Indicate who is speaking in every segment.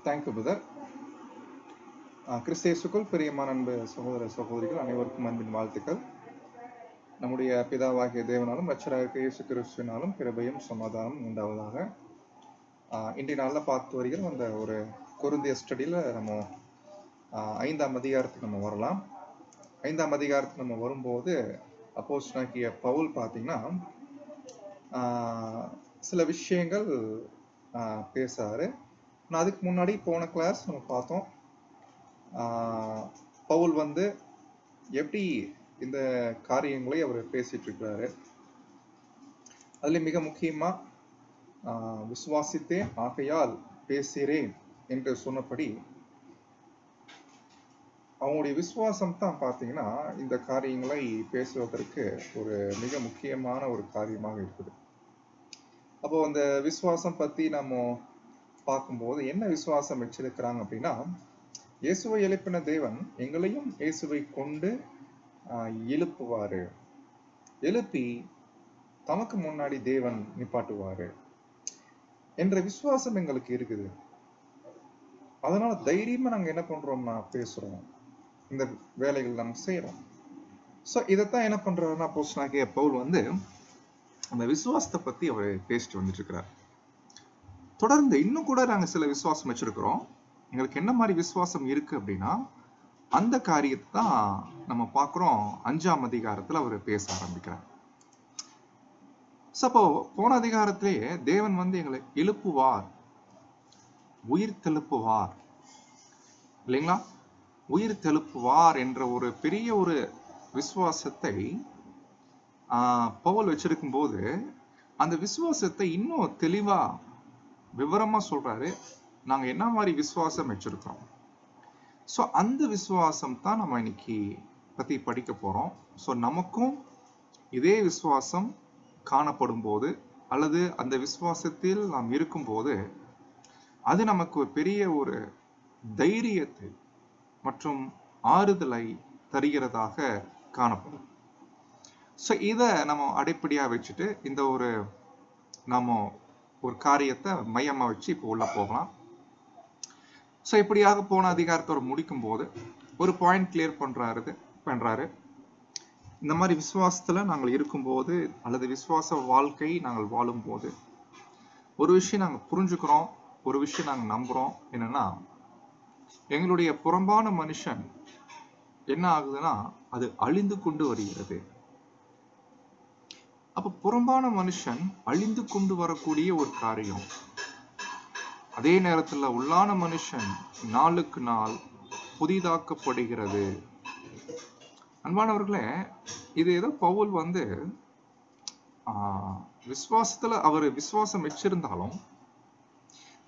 Speaker 1: Thank you brother. கிறிஸ்தேசுக்குள் பிரியமான அன்பு சகோதர சகோதரிகள் அனைவருக்கும் அன்பின் வாழ்த்துக்கள். நம்முடைய பிதாவாகிய தேவனாலும் ரட்சகராகிய இயேசு கிறிஸ்துவினாலும் கிருபையும் சமாதானம் உண்டாவதாக. இன்றைய நாளில் பார்த்து வருகிறோம். அந்த ஒரு கொரிந்திய ஸ்டடியில் நம்ம 5ஆம் அதிகாரத்துக்கு நம்ம வரலாம். 5ஆம் அதிகாரத்துக்கு நம்ம வரும்போது அப்போஸ்தலனாகிய பவுல் பார்த்தீங்கன்னா சில விஷயங்கள் பேசுறாரு. நான் அதுக்கு முன்னாடி போன கிளாஸ் நம்ம பார்த்தோம், பவுல் எப்படி இந்த காரியங்களை அவர் பேசிட்டு இருக்கிறாரு. அதுல மிக முக்கியமா விசுவாசித்தேன் ஆகையால் பேசுகிறேன் என்று சொன்னபடி அவங்களுடைய விசுவாசம் தான் பார்த்தீங்கன்னா இந்த காரியங்களை பேசுவதற்கு ஒரு மிக முக்கியமான ஒரு காரியமாக இருக்குது. அப்போ அந்த விசுவாசம் பத்தி நம்ம பார்க்கும்போது என்ன விசுவாசம் வச்சிருக்கிறாங்க அப்படின்னா, இயேசுவை எழுப்பின தேவன் எங்களையும் இயேசுவை கொண்டு எழுப்புவாரு, எழுப்பி தமக்கு முன்னாடி தேவன் நிப்பாட்டுவாரு என்ற விசுவாசம் எங்களுக்கு இருக்குது. அதனால தைரியமா நாங்க என்ன பண்றோம்னா பேசுறோம், இந்த வேலைகள் நம்ம செய்யறோம். ஸோ இதைத்தான் என்ன பண்றாருன்னா அப்போஸ்தலனாகிய பவுல் அந்த விசுவாசத்தை பத்தி அவர் பேசிட்டு வந்துட்டு இருக்கிறார். தொடர்ந்து இன்னும் கூட நாங்க சில விசுவாசம் வச்சிருக்கிறோம். எங்களுக்கு என்ன மாதிரி விசுவாசம் இருக்கு அப்படின்னா அந்த காரியத்தை தான் நம்ம பார்க்கிறோம். 5ஆம் அதிகாரத்துல அவர் பேச ஆரம்பிக்கிறார். அப்போ போன அதிகாரத்திலேயே தேவன் எங்களை எழுப்புவார், உயிர் தெழுப்புவார் இல்லைங்களா? உயிர் தெழுப்புவார் என்ற ஒரு பெரிய ஒரு விசுவாசத்தை பவுல் வச்சிருக்கும் போது அந்த விசுவாசத்தை இன்னும் தெளிவா விவரமா சொல்றாரு. நாங்க என்ன மாதிரி விசுவாசம் வச்சிருக்கிறோம். ஸோ அந்த விசுவாசம் தான் நம்ம இன்னைக்கு பத்தி படிக்க போறோம். ஸோ நமக்கும் இதே விசுவாசம் காணப்படும் போது அல்லது அந்த விசுவாசத்தில் நாம் இருக்கும்போது அது நமக்கு ஒரு பெரிய ஒரு தைரியத்தை மற்றும் ஆறுதலை தருகிறதாக காணப்படும். ஸோ இதை நம்ம அடிப்படையா வச்சுட்டு இந்த நாம ஒரு காரியத்தை மையமா வச்சு இப்போ உள்ள போகலாம். ஸோ இப்படியாக போன அதிகாரத்தோட முடிக்கும் போது ஒரு பாயிண்ட் கிளியர் பண்றாரு. இந்த மாதிரி விசுவாசத்துல நாங்கள் இருக்கும்போது அல்லது விசுவாச வாழ்க்கை நாங்கள் வாழும் போது ஒரு விஷயம் நாங்கள் புரிஞ்சுக்கிறோம், ஒரு விஷயம் நாங்கள் நம்புறோம். என்னன்னா எங்களுடைய புறம்பான மனுஷன் என்ன ஆகுதுன்னா அது அழிந்து கொண்டு வருகிறது. அப்ப புறம்பான மனுஷன் அழிந்து கொண்டு வரக்கூடிய ஒரு காரியம். அதே நேரத்துல உள்ளான மனுஷன் நாளுக்கு நாள் புதிதாக்கப்படுகிறது. அன்பானவர்களே, இது ஏதோ பவுல் விசுவாசத்துல அவர் விசுவாசம் வச்சிருந்தாலும்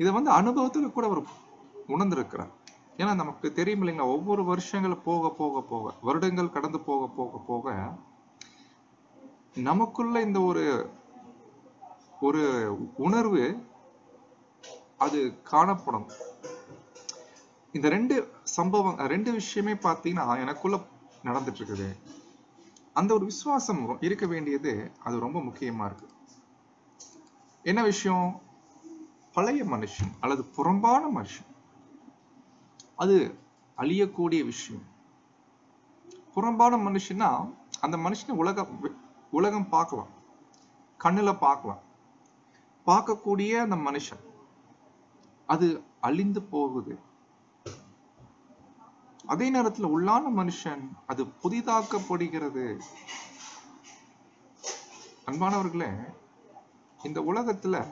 Speaker 1: இதை அனுபவத்துல கூட அவர் உணர்ந்திருக்கிறார். ஏன்னா நமக்கு தெரியும் இல்லைங்களா, ஒவ்வொரு வருஷங்கள் போக போக போக வருடங்கள் கடந்து போக போக போக நமக்குள்ள இந்த ஒரு உணர்வு அது காணப்படும். இந்த ரெண்டு விஷயமே பார்த்தீங்கன்னா எனக்குள்ள நடந்துட்டு இருக்குது. அந்த ஒரு விசுவாசம் இருக்க வேண்டியது அது ரொம்ப முக்கியமா இருக்கு. என்ன விஷயம்? பழைய மனுஷன் அல்லது புறம்பான மனுஷன் அது அழியக்கூடிய விஷயம். புறம்பான மனுஷன்னா அந்த மனுஷனை உலகம் பார்க்கலாம், கண்ணுல பார்க்கலாம், பார்க்கக்கூடிய அந்த மனுஷன் அது அழிந்து போகுது. அதே நேரத்துல உள்ளான மனுஷன் அது புதிதாக்கப்படுகிறது. அன்பானவர்களே, இந்த உலகத்துல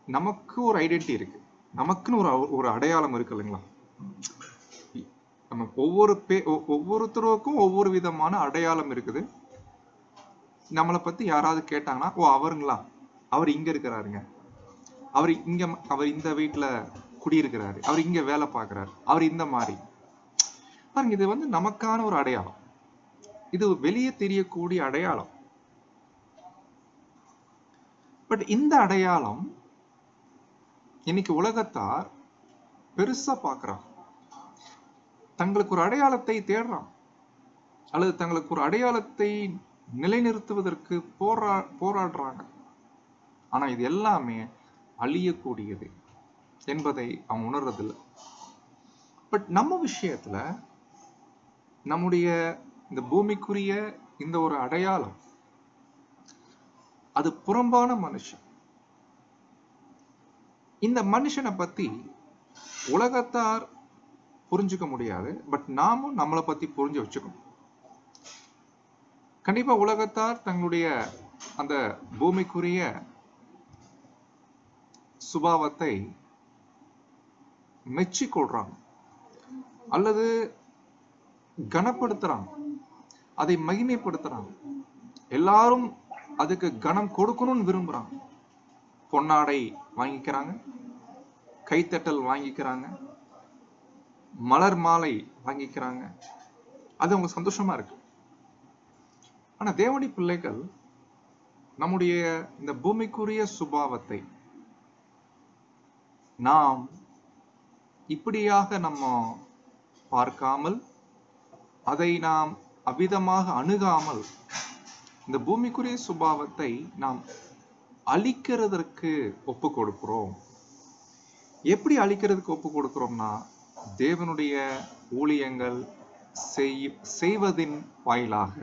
Speaker 1: நமக்கு ஒரு ஐடென்டிட்டி இருக்கு, நமக்குன்னு ஒரு அடையாளம் இருக்கு இல்லைங்களா? நம்ம ஒவ்வொருத்தருக்கும் ஒவ்வொரு விதமான அடையாளம் இருக்குது. நம்மளை பத்தி யாராவது கேட்டாங்கன்னா, ஓ அவருங்களா, அவர் இங்க இருக்கிறாருங்க, அவர் இந்த வீட்டுல குடியிருக்கிறாரு, அவர் இங்க வேலை பார்க்கிறாரு, அவர் இந்த மாதிரி பாருங்க. இது நமக்கான ஒரு அடையாளம், இது வெளியே தெரியக்கூடிய அடையாளம். பட் இந்த அடையாளம் இன்னைக்கு உலகத்தார் பெருசா பார்க்கிறாங்க. தங்களுக்கு ஒரு அடையாளத்தை தேடுறான் அல்லது தங்களுக்கு ஒரு அடையாளத்தை நிலைநிறுத்துவதற்கு போராடுறாங்க. ஆனா இது எல்லாமே அழியக்கூடியது என்பதை அவன் உணர்றதில்லை. பட் நம்ம விஷயத்துல நம்முடைய இந்த பூமிக்குரிய இந்த ஒரு அடையாளம், அது புறம்பான மனுஷன். இந்த மனுஷனை பத்தி உலகத்தார் புரிஞ்சுக்க முடியாது, பட் நாமும் நம்மளை பத்தி புரிஞ்சு வச்சுக்கணும். கண்டிப்பா உலகத்தார் தங்களுடைய அந்த பூமிக்குரிய சுபாவத்தை மெச்சிக்கொள்றாங்க அல்லது கனப்படுத்துறாங்க, அதை மகிமைப்படுத்துறாங்க. எல்லாரும் அதுக்கு கனம் கொடுக்கணும்னு விரும்புறாங்க. பொன்னாடை வாங்கிக்கிறாங்க, கைத்தட்டல் வாங்கிக்கிறாங்க, மலர் மாலை வாங்கிக்கிறாங்க. அது அவங்க சந்தோஷமா இருக்கு. ஆனா தேவனுடைய பிள்ளைகள் நம்முடைய இந்த பூமிக்குரிய சுபாவத்தை நாம் இப்படியாக நம்ம பார்க்காமல், அதை நாம் அவ்விதமாக அணுகாமல், இந்த பூமிக்குரிய சுபாவத்தை நாம் அழிக்கிறதற்கு ஒப்பு கொடுக்கிறோம். எப்படி அழிக்கிறதுக்கு ஒப்பு கொடுக்கிறோம்னா, தேவனுடைய ஊழியங்கள் செய்வதின் வாயிலாக.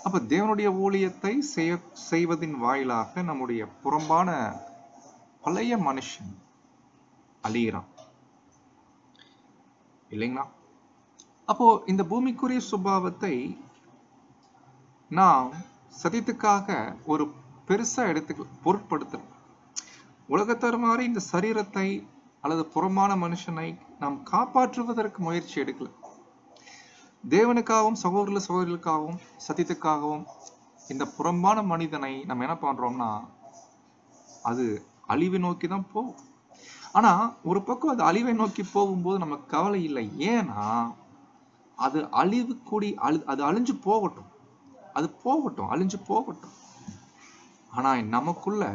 Speaker 1: அப்ப தேவனுடைய ஊழியத்தை செய்வதின் வாயிலாக நம்முடைய புறம்பான பழைய மனுஷன் அழிகிறான் இல்லைங்களா? அப்போ இந்த பூமிக்குரிய சுபாவத்தை நாம் சத்தியத்துக்காக ஒரு பெருசா பொருட்படுத்தல். உலகத்தார் மாதிரி இந்த சரீரத்தை அல்லது புறம்பான மனுஷனை நாம் காப்பாற்றுவதற்கு முயற்சி எடுக்கல. தேவனுக்காகவும் சகோதரர்களுக்காகவும் சத்தியத்துக்காகவும் இந்த புறம்பான மனிதனை நம்ம என்ன பண்றோம்னா, அது அழிவை நோக்கி தான் போகும். ஆனா ஒரு பக்கம் அது அழிவை நோக்கி போகும்போது நமக்கு கவலை இல்லை. ஏன்னா அது அது அழிஞ்சு போகட்டும், அது போகட்டும், அழிஞ்சு போகட்டும். ஆனா நமக்குள்ள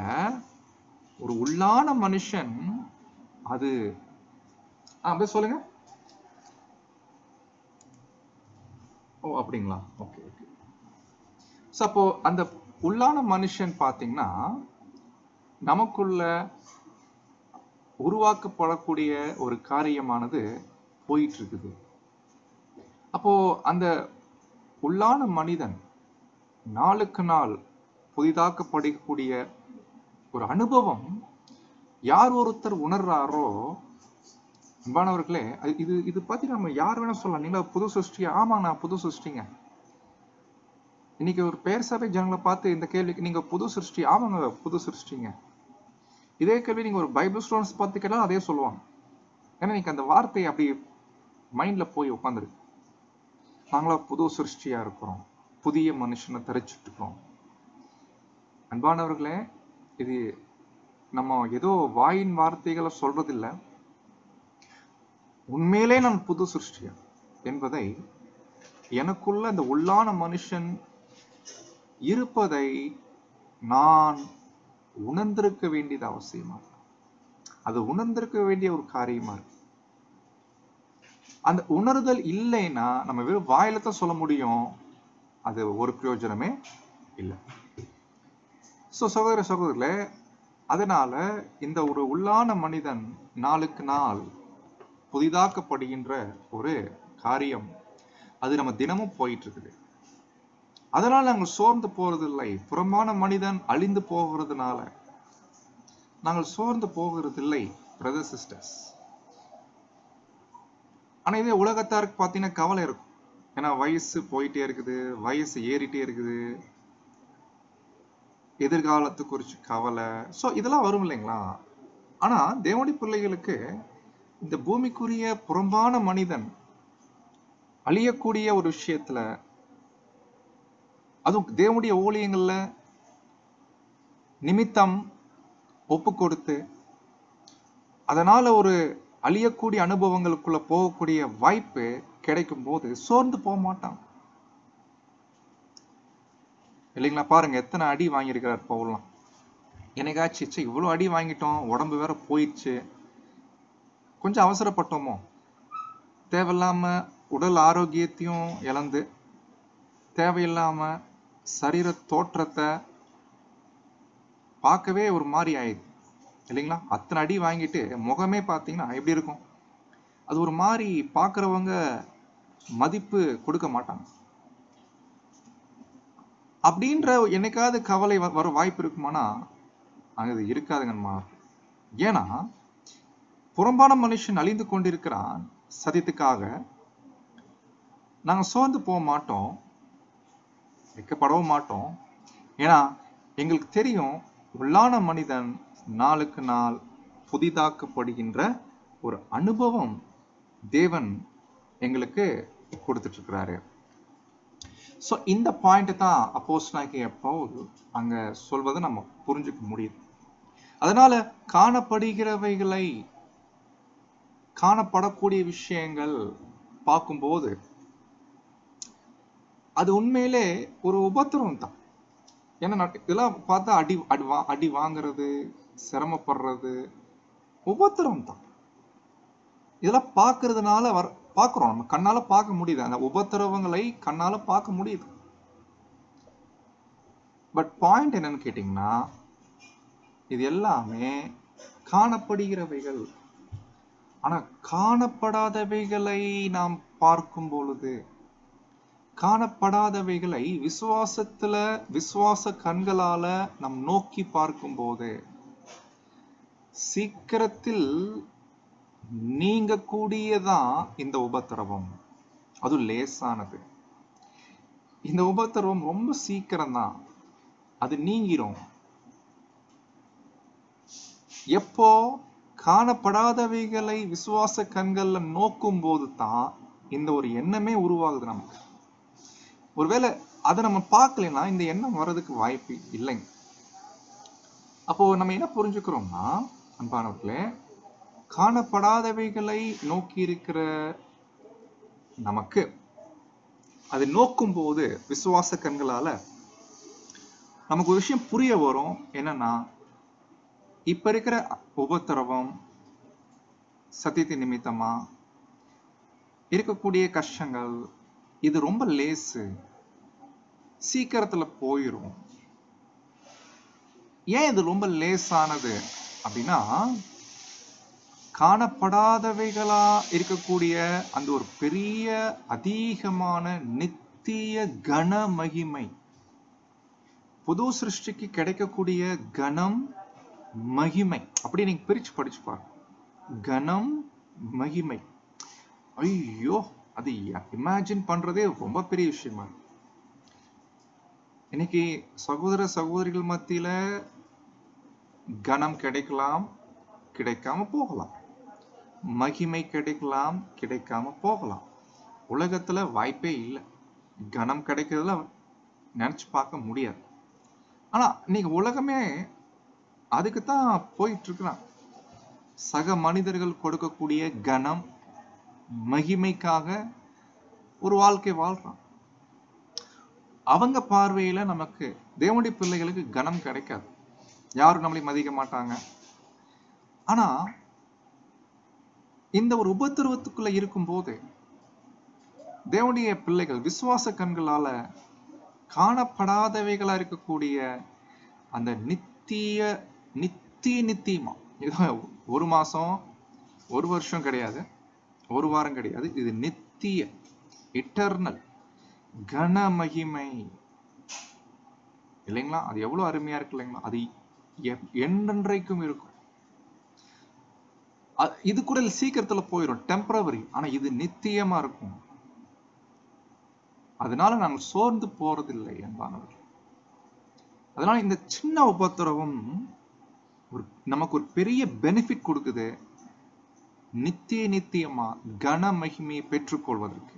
Speaker 1: ஒரு உள்ளான மனுஷன், அது அப்படியே சொல்லுங்க. ஓ அப்படிங்களா? Okay okay. அப்போ அந்த உள்ளான மனுஷன் பாத்தீங்கன்னா நமக்குள்ள உருவாக்கப்படக்கூடிய ஒரு காரியமானது போயிட்டு இருக்குது. அப்போ அந்த உள்ளான மனிதன் நாளுக்கு நாள் புதிதாக்கப்படக்கூடிய ஒரு அனுபவம் யார் ஒருத்தர் உணர்றாரோ, அன்பானவர்களே, இது பத்தி நம்ம யார் வேணா சொல்லலாம். நீங்களா புது சிருஷ்டியா? ஆமா, நான் புது சிருஷ்டிங்க. இன்னைக்கு ஒரு பெயர் சபை ஜனங்களை பார்த்து இந்த கேள்விக்கு, நீங்க புது சிருஷ்டி? ஆமாங்க, புது சிருஷ்டிங்க. இதே கேள்வி நீங்க ஒரு பைபிள் ஸ்டூடெண்ட்ஸ் பார்த்து கேட்டாலும் அதே சொல்லுவாங்க. ஏன்னா இன்னைக்கு அந்த வார்த்தை அப்படி மைண்ட்ல போய் உட்காந்துருக்கு. நாங்களா புது சிருஷ்டியா இருக்கிறோம், புதிய மனுஷனை தரிச்சிட்டு இருக்கோம். அன்பானவர்களே, இது நம்ம ஏதோ வாயின் வார்த்தைகளை சொல்றதில்லை. உண்மையிலே நான் புது சிருஷ்டியா என்பதை எனக்குள்ள அந்த உள்ளான மனுஷன் இருப்பதை நான் உணர்ந்திருக்க வேண்டியது அவசியமா. அது உணர்ந்திருக்க வேண்டிய ஒரு காரியமா இருக்கு. அந்த உணர்தல் இல்லைன்னா நம்ம வெறும் வாயில தான் சொல்ல முடியும், அது ஒரு பிரயோஜனமே இல்லை. சகோதர சகோதரர்களே, அதனால இந்த ஒரு உள்ளான மனிதன் நாளுக்கு நாள் புதிதாக்கப்படுகின்ற ஒரு காரியம், அது நம்ம தினமும் போயிட்டு இருக்குது. அதனால நாங்கள் சோர்ந்து போறதில்லை. புறம்பான மனிதன் அழிந்து போகிறதுனால நாங்கள் சோர்ந்து போகிறதில்லை பிரதர் சிஸ்டர்ஸ். ஆனா இதே உலகத்தாருக்கு பார்த்தீங்கன்னா கவலை இருக்கும். ஏன்னா வயசு போயிட்டே இருக்குது, வயசு ஏறிட்டே இருக்குது, எதிர்காலத்து குறிச்சு கவலை. இதெல்லாம் வரும் இல்லைங்களா? ஆனா தேவனுடைய பிள்ளைகளுக்கு இந்த பூமிக்குரிய புறம்பான மனிதன் அழியக்கூடிய ஒரு விஷயத்துல, அதுவும் தேவனுடைய ஊழியங்கள்ல நிமித்தம் ஒப்பு கொடுத்து அதனால ஒரு அழியக்கூடிய அனுபவங்களுக்குள்ள போகக்கூடிய வாய்ப்பு கிடைக்கும் போது சோர்ந்து போக மாட்டான் இல்லைங்களா? பாருங்க, எத்தனை அடி வாங்கியிருக்கிறார் பவுல்லாம். என்னைக்காச்சு இவ்வளவு அடி வாங்கிட்டோம், உடம்பு வேற போயிடுச்சு, கொஞ்சம் அவசரப்பட்டோமோ, தேவையில்லாம உடல் ஆரோக்கியத்தையும் இழந்து தேவையில்லாம சரீர தோற்றத்தை பார்க்கவே ஒரு மாதிரி ஆயிடுது. இல்லைங்களா? அத்தனை அடி வாங்கிட்டு முகமே பார்த்தீங்கன்னா எப்படி இருக்கும்? அது ஒரு மாதிரி பார்க்குறவங்க மதிப்பு கொடுக்க மாட்டாங்க. அப்படின்ற என்னைக்காவது கவலை வர வாய்ப்பு இருக்குமானா அது இருக்காதுங்கம்மா. ஏன்னா புறம்பான மனுஷன் அழிந்து கொண்டிருக்கிறான் சத்தியத்துக்காக. நாங்க சோர்ந்து போக மாட்டோம், வைக்கப்படவும் மாட்டோம். ஏன்னா எங்களுக்கு தெரியும் உள்ளான மனிதன் நாளுக்கு நாள் புதிதாக்கப்படுகின்ற ஒரு அனுபவம் தேவன் எங்களுக்கு கொடுத்துட்டு இருக்கிறாரு. ஸோ இந்த பாயிண்ட் தான் அப்போஸ்தலனாகிய பவுல் அங்க சொல்வதை நம்ம புரிஞ்சுக்க முடியுது. அதனால காணப்படுகிறவைகளை, காணப்படக்கூடிய விஷயங்கள் பார்க்கும்போது அது உண்மையிலே ஒரு உபத்திரவம் தான். ஏன்னா இதெல்லாம் பார்த்தா அடி வாங்குறது, சிரமப்படுறது உபத்திரவம் தான். இதெல்லாம் பார்க்கறதுனால பார்க்கிறோம், நம்ம கண்ணால பார்க்க முடியுது, அந்த உபத்திரவங்களை கண்ணால பார்க்க முடியுது. பட் பாயிண்ட் என்னன்னு கேட்டீங்கன்னா, இது எல்லாமே காணப்படுகிறவைகள். ஆனா காணப்படாதவைகளை நாம் பார்க்கும் பொழுது, காணப்படாதவைகளை விசுவாச கண்களால நாம் நோக்கி பார்க்கும் போது சீக்கிரத்தில் நீங்க கூடியதான் இந்த உபத்திரவம். அது லேசானது. இந்த உபத்திரவம் ரொம்ப சீக்கிரம் தான் அது நீங்கிரும். எப்போ காணப்படாதவைகளை விசுவாச கண்கள்ல நோக்கும் போது தான் இந்த ஒரு எண்ணமே உருவாகுது நமக்கு. ஒருவேளை அதை நம்ம பார்க்கலன்னா இந்த எண்ணம் வர்றதுக்கு வாய்ப்பு இல்லைங்க. அப்போ நம்ம என்ன புரிஞ்சுக்கிறோம்னா, அன்பானவர்களே, காணப்படாதவைகளை நோக்கி இருக்கிற நமக்கு அது நோக்கும் போது விசுவாச கண்களால நமக்கு ஒரு விஷயம் புரிய வரும். என்னன்னா, இப்ப இருக்கிற உபத்திரவம், சத்தியத்தின் நிமித்தமா இருக்கக்கூடிய கஷ்டங்கள், இது ரொம்ப லேசு, சீக்கிரத்துல போயிரும். ஏன் இது ரொம்ப லேசானது அப்படின்னா, காணப்படாதவைகளா இருக்கக்கூடிய அந்த ஒரு பெரிய அதிகமான நித்திய கன மகிமை, புது சிருஷ்டிக்கு கிடைக்கக்கூடிய கனம் மகிமை, அப்படி நீங்க பிரிச்சு படிச்சு பாருங்க. கனம் மகிமை, ஐயோ, அது இமேஜின் பண்றதே ரொம்ப பெரிய விஷயமா. இன்னைக்கு சகோதர சகோதரிகள் மத்தியில கனம் கிடைக்கலாம், கிடைக்காம போகலாம். மகிமை கிடைக்கலாம், கிடைக்காம போகலாம். உலகத்துல வாய்ப்பே இல்லை. கனம் கிடைக்கிறதுல நினைச்சு பார்க்க முடியாது. ஆனா இன்னைக்கு உலகமே அதுக்குத்தான் போயிட்டு இருக்கிறான். சக மனிதர்கள் கொடுக்கக்கூடிய கனம் மகிமைக்காக ஒரு வாழ்க்கை வாழ்றான். அவங்க பார்வையில நமக்கு, தேவனுடைய பிள்ளைகளுக்கு கனம் கிடைக்காது. யாரும் நம்மளை மதிக்க மாட்டாங்க. ஆனா இந்த ஒரு உபத்திரவத்துக்குள்ள இருக்கும் போது தேவனுடைய பிள்ளைகள் விசுவாச கண்களால காணப்படாதவைகளா இருக்கக்கூடிய அந்த நித்தியமா, ஒரு மாசம், ஒரு வருஷம் கிடையாது, ஒரு வாரம் கிடையாது, இது நித்திய இட்டர்னல் கன மகிமை இல்லைங்களா? அது எவ்வளவு அருமையா இருக்கு இல்லைங்களா? அது என்றென்றைக்கும் இருக்கும். இது கூட சீக்கிரத்துல போயிடும், டெம்பரவரி. ஆனா இது நித்தியமா இருக்கும். அதனால நாங்கள் சோர்ந்து போறதில்லை என்பானவர்கள். அதனால இந்த சின்ன உபத்திரவம் நமக்கு ஒரு பெரிய பெனிஃபிட் கொடுக்குது, நித்தியமா கன மகிமையை பெற்றுக்கொள்வதற்கு.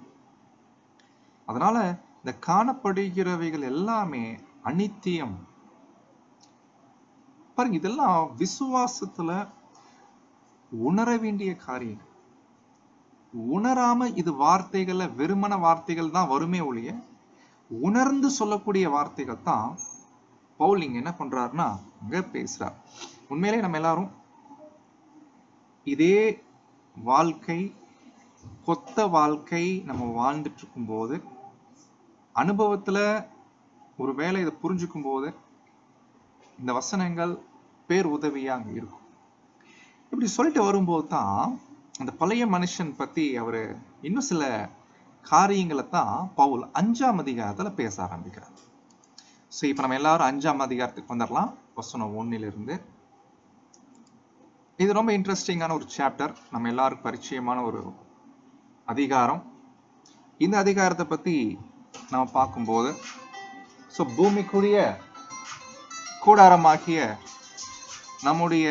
Speaker 1: அதனால இந்த காணப்படுகிறவைகள் எல்லாமே அநித்தியம். பாருங்க, இதெல்லாம் விசுவாசத்துல உணர வேண்டிய காரியம். உணராம இது வார்த்தைகள்ல வெறுமன வார்த்தைகள் தான் வருமே ஒழிய, உணர்ந்து சொல்லக்கூடிய வார்த்தைகள் தான் பவுல் இங்க என்ன பண்றாருன்னா அங்க பேசுறார். உண்மையிலே நம்ம எல்லாரும் இதே வாழ்க்கை, கொத்த வாழ்க்கை நம்ம வாழ்ந்துட்டு இருக்கும் போது, அனுபவத்துல ஒருவேளை இதை புரிஞ்சுக்கும் போது இந்த வசனங்கள் பேர் உதவியா அங்க இருக்கும். இப்படி சொல்லிட்டு வரும்போது தான் அந்த பழைய மனுஷன் பத்தி அவரு இன்னும் சில காரியங்களை தான் பவுல் 5ஆம் அதிகாரத்துல பேச ஆரம்பிக்கிறார். ஸோ இப்போ நம்ம எல்லாரும் 5ஆம் அதிகாரத்துக்கு வந்துடலாம். வசனம் 1 இது ரொம்ப இன்ட்ரெஸ்டிங்கான ஒரு சாப்டர், நம்ம எல்லாருக்கும் பரிச்சயமான ஒரு அதிகாரம். இந்த அதிகாரத்தை பத்தி நம்ம பார்க்கும்போது ஸோ பூமிக்குரிய கூடாரமாகிய நம்முடைய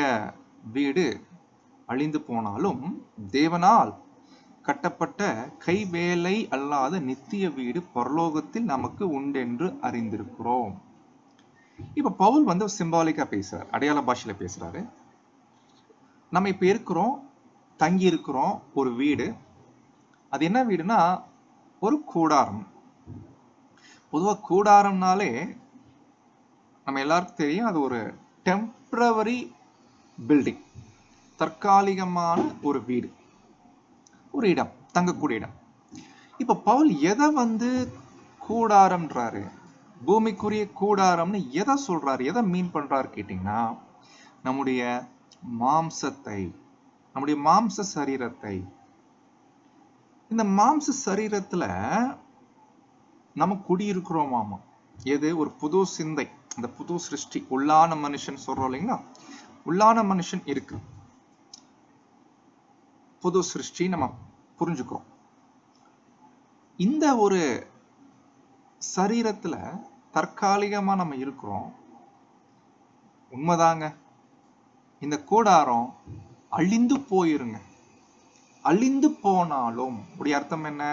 Speaker 1: வீடு அழிந்து போனாலும் தேவனால் கட்டப்பட்ட கைவேலை அல்லாத நித்திய வீடு பரலோகத்தில் நமக்கு உண்டென்று அறிந்திருக்கிறோம். இப்ப பவுல் சிம்பாலிக்கா பேசுறாரு, அடையாள பாஷையில பேசுறாரு. நம்ம இப்ப இருக்கிறோம், தங்கி இருக்கிறோம் ஒரு வீடு. அது என்ன வீடுனா ஒரு கூடாரம். பொதுவா கூடாரம்னாலே நம்ம எல்லாருக்கும் தெரியும், அது ஒரு டெம்பரவரி பில்டிங், தற்காலிகமான ஒரு வீடு, ஒரு இடம், தங்கக்கூடிய இடம். இப்ப பவுல் எதை கூடாரம்ன்றாரு, பூமிக்குரிய கூடாரம்னு எதை சொல்றாரு, எதை மீன் பண்றாரு கேட்டீங்கன்னா, நம்முடைய மாம்சத்தை, நம்முடைய மாம்ச சரீரத்தை. இந்த மாம்ச சரீரத்துல நம்ம குடியிருக்கிறோமாமா. எது? ஒரு புது சிந்தை, அந்த புது சிருஷ்டி, உள்ளான மனுஷன் சொல்றோம் இல்லைங்களா, உள்ளான மனுஷன் இருக்கு, புது சிருஷ்டி நம்ம புரிஞ்சுக்கிறோம். இந்த ஒரு சரீரத்துல தற்காலிகமா நம்ம இருக்கிறோம், உண்மைதாங்க. இந்த கூடாரம் அழிந்து போயிருங்க. அழிந்து போனாலும் உடைய அர்த்தம் என்ன?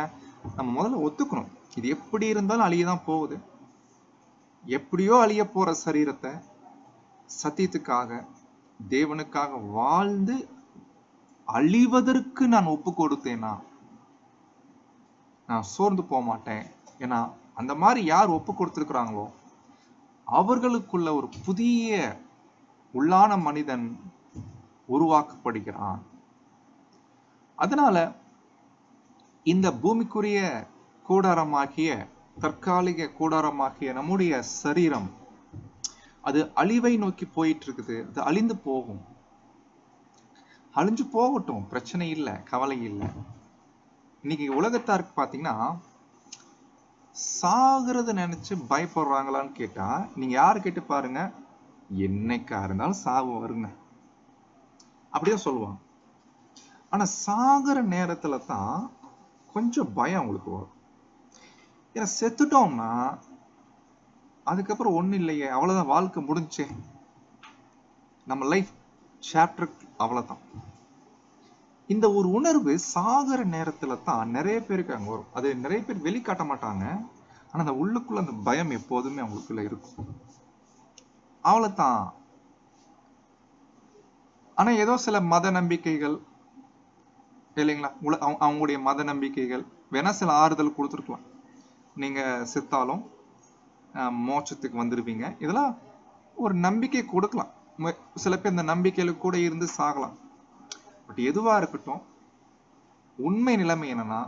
Speaker 1: நம்ம முதல்ல ஒத்துக்கணும், இது எப்படி இருந்தாலும் அழியதான் போகுது. எப்படியோ அழிய போற சரீரத்தை சத்தியத்துக்காக, தேவனுக்காக வாழ்ந்து அழிவதற்கு நான் ஒப்பு கொடுத்தேனா, நான் சோர்ந்து போக மாட்டேன். ஏன்னா அந்த மாதிரி யார் ஒப்பு கொடுத்திருக்கிறாங்களோ அவர்களுக்குள்ள ஒரு புதிய உள்ளான மனிதன் உருவாக்கப்படுகிறான். அதனால இந்த பூமிக்குரிய கூடாரமாகிய, தற்காலிக கூடாரமாகிய நம்முடைய சரீரம் அது அழிவை நோக்கி போயிட்டு இருக்குது. அது அழிந்து போகும், அழிஞ்சு போகட்டும், பிரச்சனை இல்லை, கவலை இல்லை. இன்னைக்கு உலகத்தாருக்கு பாத்தீங்கன்னா சாகிறத நினைச்சு பயப்படுறாங்களான்னு கேட்டா நீங்க யாரு கேட்டு பாருங்க, என்னைக்கா இருந்தாலும் சாவு வருங்க அப்படிதான் சொல்லுவாங்க. ஆனா சாகிற நேரத்துல தான் கொஞ்சம் பயம் அவங்களுக்கு வரும். ஏன்னா செத்துட்டோம்னா அதுக்கப்புறம் ஒண்ணும் இல்லையே, அவ்வளவுதான், வாழ்க்கை முடிஞ்சே, நம்ம லைஃப் சாப்டர் அவ்வளவுதான். இந்த ஒரு உணர்வு சாகிற நேரத்துல தான் நிறைய பேருக்கு அங்க வரும். அது நிறைய பேர் வெளிக்காட்ட மாட்டாங்க, ஆனா அந்த உள்ளுக்குள்ள அந்த பயம் எப்போதுமே அவங்களுக்குள்ள இருக்கும். அவ்வளவுதான். ஆனா ஏதோ சில மத நம்பிக்கைகள் இல்லைங்களா, அவங்களுடைய மத நம்பிக்கைகள் வேணா சில ஆறுதல் கொடுத்துருக்கலாம், நீங்க செத்தாலும் மோட்சத்துக்கு வந்துருவீங்க, இதெல்லாம் ஒரு நம்பிக்கை கொடுக்கலாம். சில பேர் இந்த நம்பிக்கையில கூட இருந்து சாகலாம். பட் எதுவா இருக்கட்டும், உண்மை நிலைமை என்னன்னா,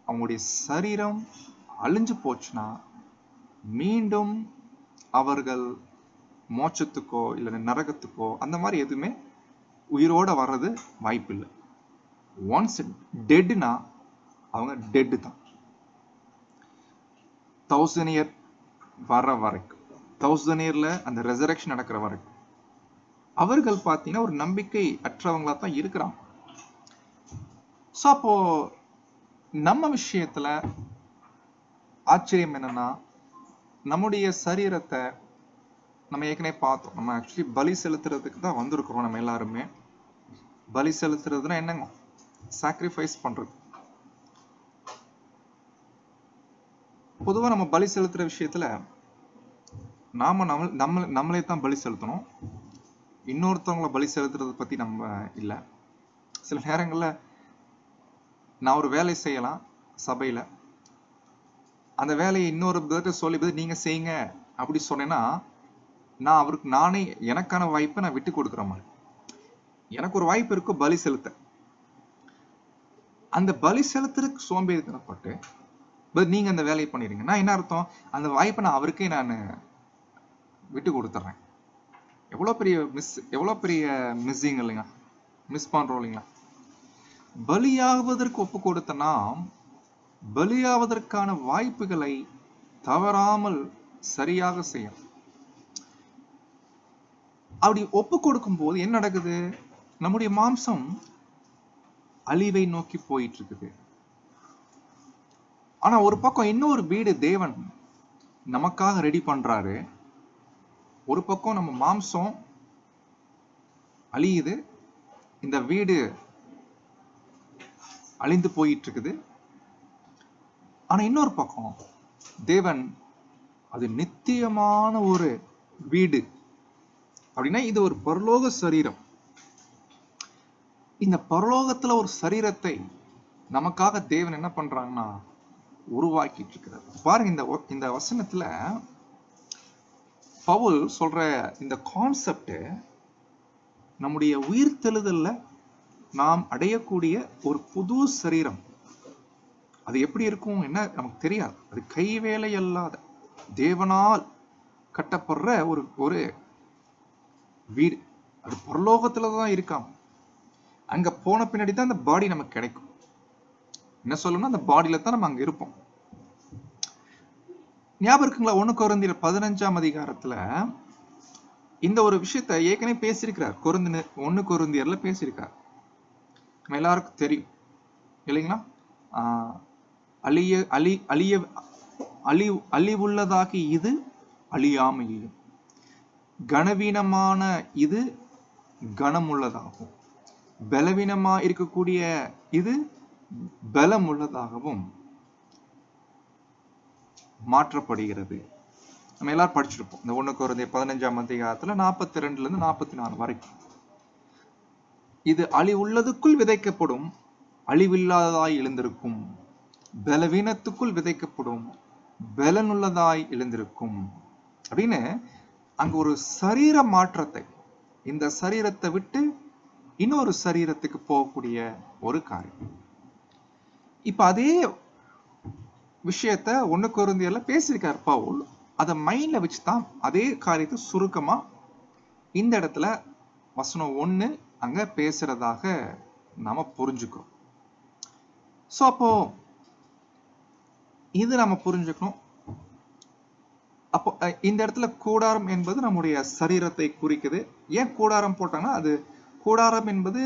Speaker 1: அவங்களுடைய சரீரம் அழிஞ்சு போச்சுன்னா மீண்டும் அவர்கள் மோட்சத்துக்கோ இல்ல நரகத்துக்கோ அந்த மாதிரி எதுவுமே உயிரோட வர்றது வாய்ப்பு இல்லை. ஒன்ஸ் டெட்னா அவங்க டெட் தான். 1000 year வர்ற வரைக்கும், 1000 yearல அந்த ரெசரக்ஷன் நடக்கிற வரைக்கும் அவர்கள் பார்த்தீங்கன்னா ஒரு நம்பிக்கை அற்றவங்களா தான் இருக்கிறாங்க. ஸோ அப்போ நம்ம விஷயத்துல ஆச்சரியம் என்னன்னா, நம்முடைய சரீரத்தை நம்ம ஏற்கனவே பார்த்தோம், நம்ம ஆக்சுவலி பலி செலுத்துறதுக்கு தான் வந்திருக்கிறோம். நம்ம எல்லாருமே பலி செலுத்துறதுன்னா என்னங்க, சாக்ரிஃபைஸ் பண்றது. பொதுவா நம்ம பலி செலுத்துற விஷயத்துல நாம நம்மளே தான் பலி செலுத்தணும், இன்னொருத்தவங்களை பலி செலுத்துறத பத்தி நம்ம இல்லை. சில நேரங்கள்ல நான் ஒரு வேலை செய்யலாம் சபையில, அந்த வேலையை இன்னொரு பேர்கிட்ட சொல்லி நீங்க செய்யுங்க அப்படி சொன்னேன்னா நான் அவருக்கு நானே எனக்கான வாய்ப்பை நான் விட்டு கொடுக்குற மாதிரி. எனக்கு ஒரு வாய்ப்பு இருக்கும் பலி செலுத்த, அந்த பலி செலுத்துறதுக்கு சோம்பேறித்தனப்பட்டு நீங்க அந்த வேலையை பண்ணிடுங்க, நான் என்ன அர்த்தம், அந்த வாய்ப்பை நான் அவருக்கே நான் விட்டு கொடுத்துட்றேன். எவ்வளவு பெரிய மிஸ்ஸிங் இல்லைங்க. மிஸ் பண்றோம் இல்லைங்களா? பலியாவதற்கு ஒப்பு கொடுத்த நாம் பலியாவதற்கான வாய்ப்புகளை தவறாமல் சரியாக செய்யும். அப்படி ஒப்பு கொடுக்கும் போது என்ன நடக்குது? நம்முடைய மாம்சம் அழிவை நோக்கி போயிட்டு இருக்குது. ஆனா ஒரு பக்கம் இன்னொரு வீடு தேவன் நமக்காக ரெடி பண்றாரு. ஒரு பக்கம் நம்ம மாம்சம் அழியுது, இந்த வீடு அழிந்து போயிட்டு இருக்குது. ஆனா இன்னொரு பக்கம் தேவன் அது நித்தியமான ஒரு வீடு அப்படின்னா இது ஒரு பரலோக சரீரம். இந்த பரலோகத்துல ஒரு சரீரத்தை நமக்காக தேவன் என்ன பண்றாங்கன்னா உருவாக்கிட்டு இருக்கிறார். பாருங்க, இந்த வசனத்துல பவுல் சொல்ற இந்த கான்செப்ட் நம்முடைய உயிர்த்தெழுதல்ல நாம் அடையக்கூடிய ஒரு புது சரீரம். அது எப்படி இருக்கும் என்ன நமக்கு தெரியாது. அது கைவேலை அல்லாத தேவனால் கட்டப்படுற ஒரு வீடு. அது பரலோகத்துலதான் இருக்காம. அங்க போன பின்னாடி தான் அந்த பாடி நமக்கு கிடைக்கும். என்ன சொல்லணும்னா அந்த பாடியில தான் நம்ம அங்க இருப்போம். ஞாபகம் இருக்குங்களா? 1 கொரிந்தியர் 15ஆம் அதிகாரத்துல இந்த ஒரு விஷயத்த ஏற்கனவே பேசியிருக்கிறார். 1 கொரிந்தியர்ல பேசியிருக்கார். நம்ம எல்லாருக்கும் தெரியும் இல்லைங்களா? அழிவுள்ளதாகி இது அழியாமையும், கனவீனமான இது கனமுள்ளதாகும், பலவீனமா இருக்கக்கூடிய இது பலம் உள்ளதாகவும் மாற்றப்படுகிறது. நம்ம எல்லாரும் படிச்சிருப்போம் இந்த 1 கொரிந்தியர் 15ஆம் அதிகாரத்துல 42ல இருந்து 44 வரைக்கும். இது அழிவுள்ளதுக்குள் விதைக்கப்படும், அழிவில்லாததாய் எழுந்திருக்கும். பலவீனத்துக்குள் விதைக்கப்படும், பலனுள்ளதாய் எழுந்திருக்கும் அப்படின்னு அங்க ஒரு சரீர மாற்றத்தை, இந்த சரீரத்தை விட்டு இன்னொரு சரீரத்துக்கு போகக்கூடிய ஒரு காரியம். இப்ப அதே விஷயத்த 1 கொரிந்தியர்ல பேசியிருக்கார் பவுல். அதை மைண்ட்ல வச்சுதான் அதே காரியத்தை சுருக்கமா இந்த இடத்துல வசனம் 1 அங்க பேசுறதாக நாம புரிஞ்சுக்கிறோம். சோ அப்போ இது நம்ம புரிஞ்சுக்கணும். அப்போ இந்த இடத்துல கூடாரம் என்பது நம்முடைய சரீரத்தை குறிக்குது. ஏன் கூடாரம் போட்டாங்கன்னா அது கூடாரம் என்பது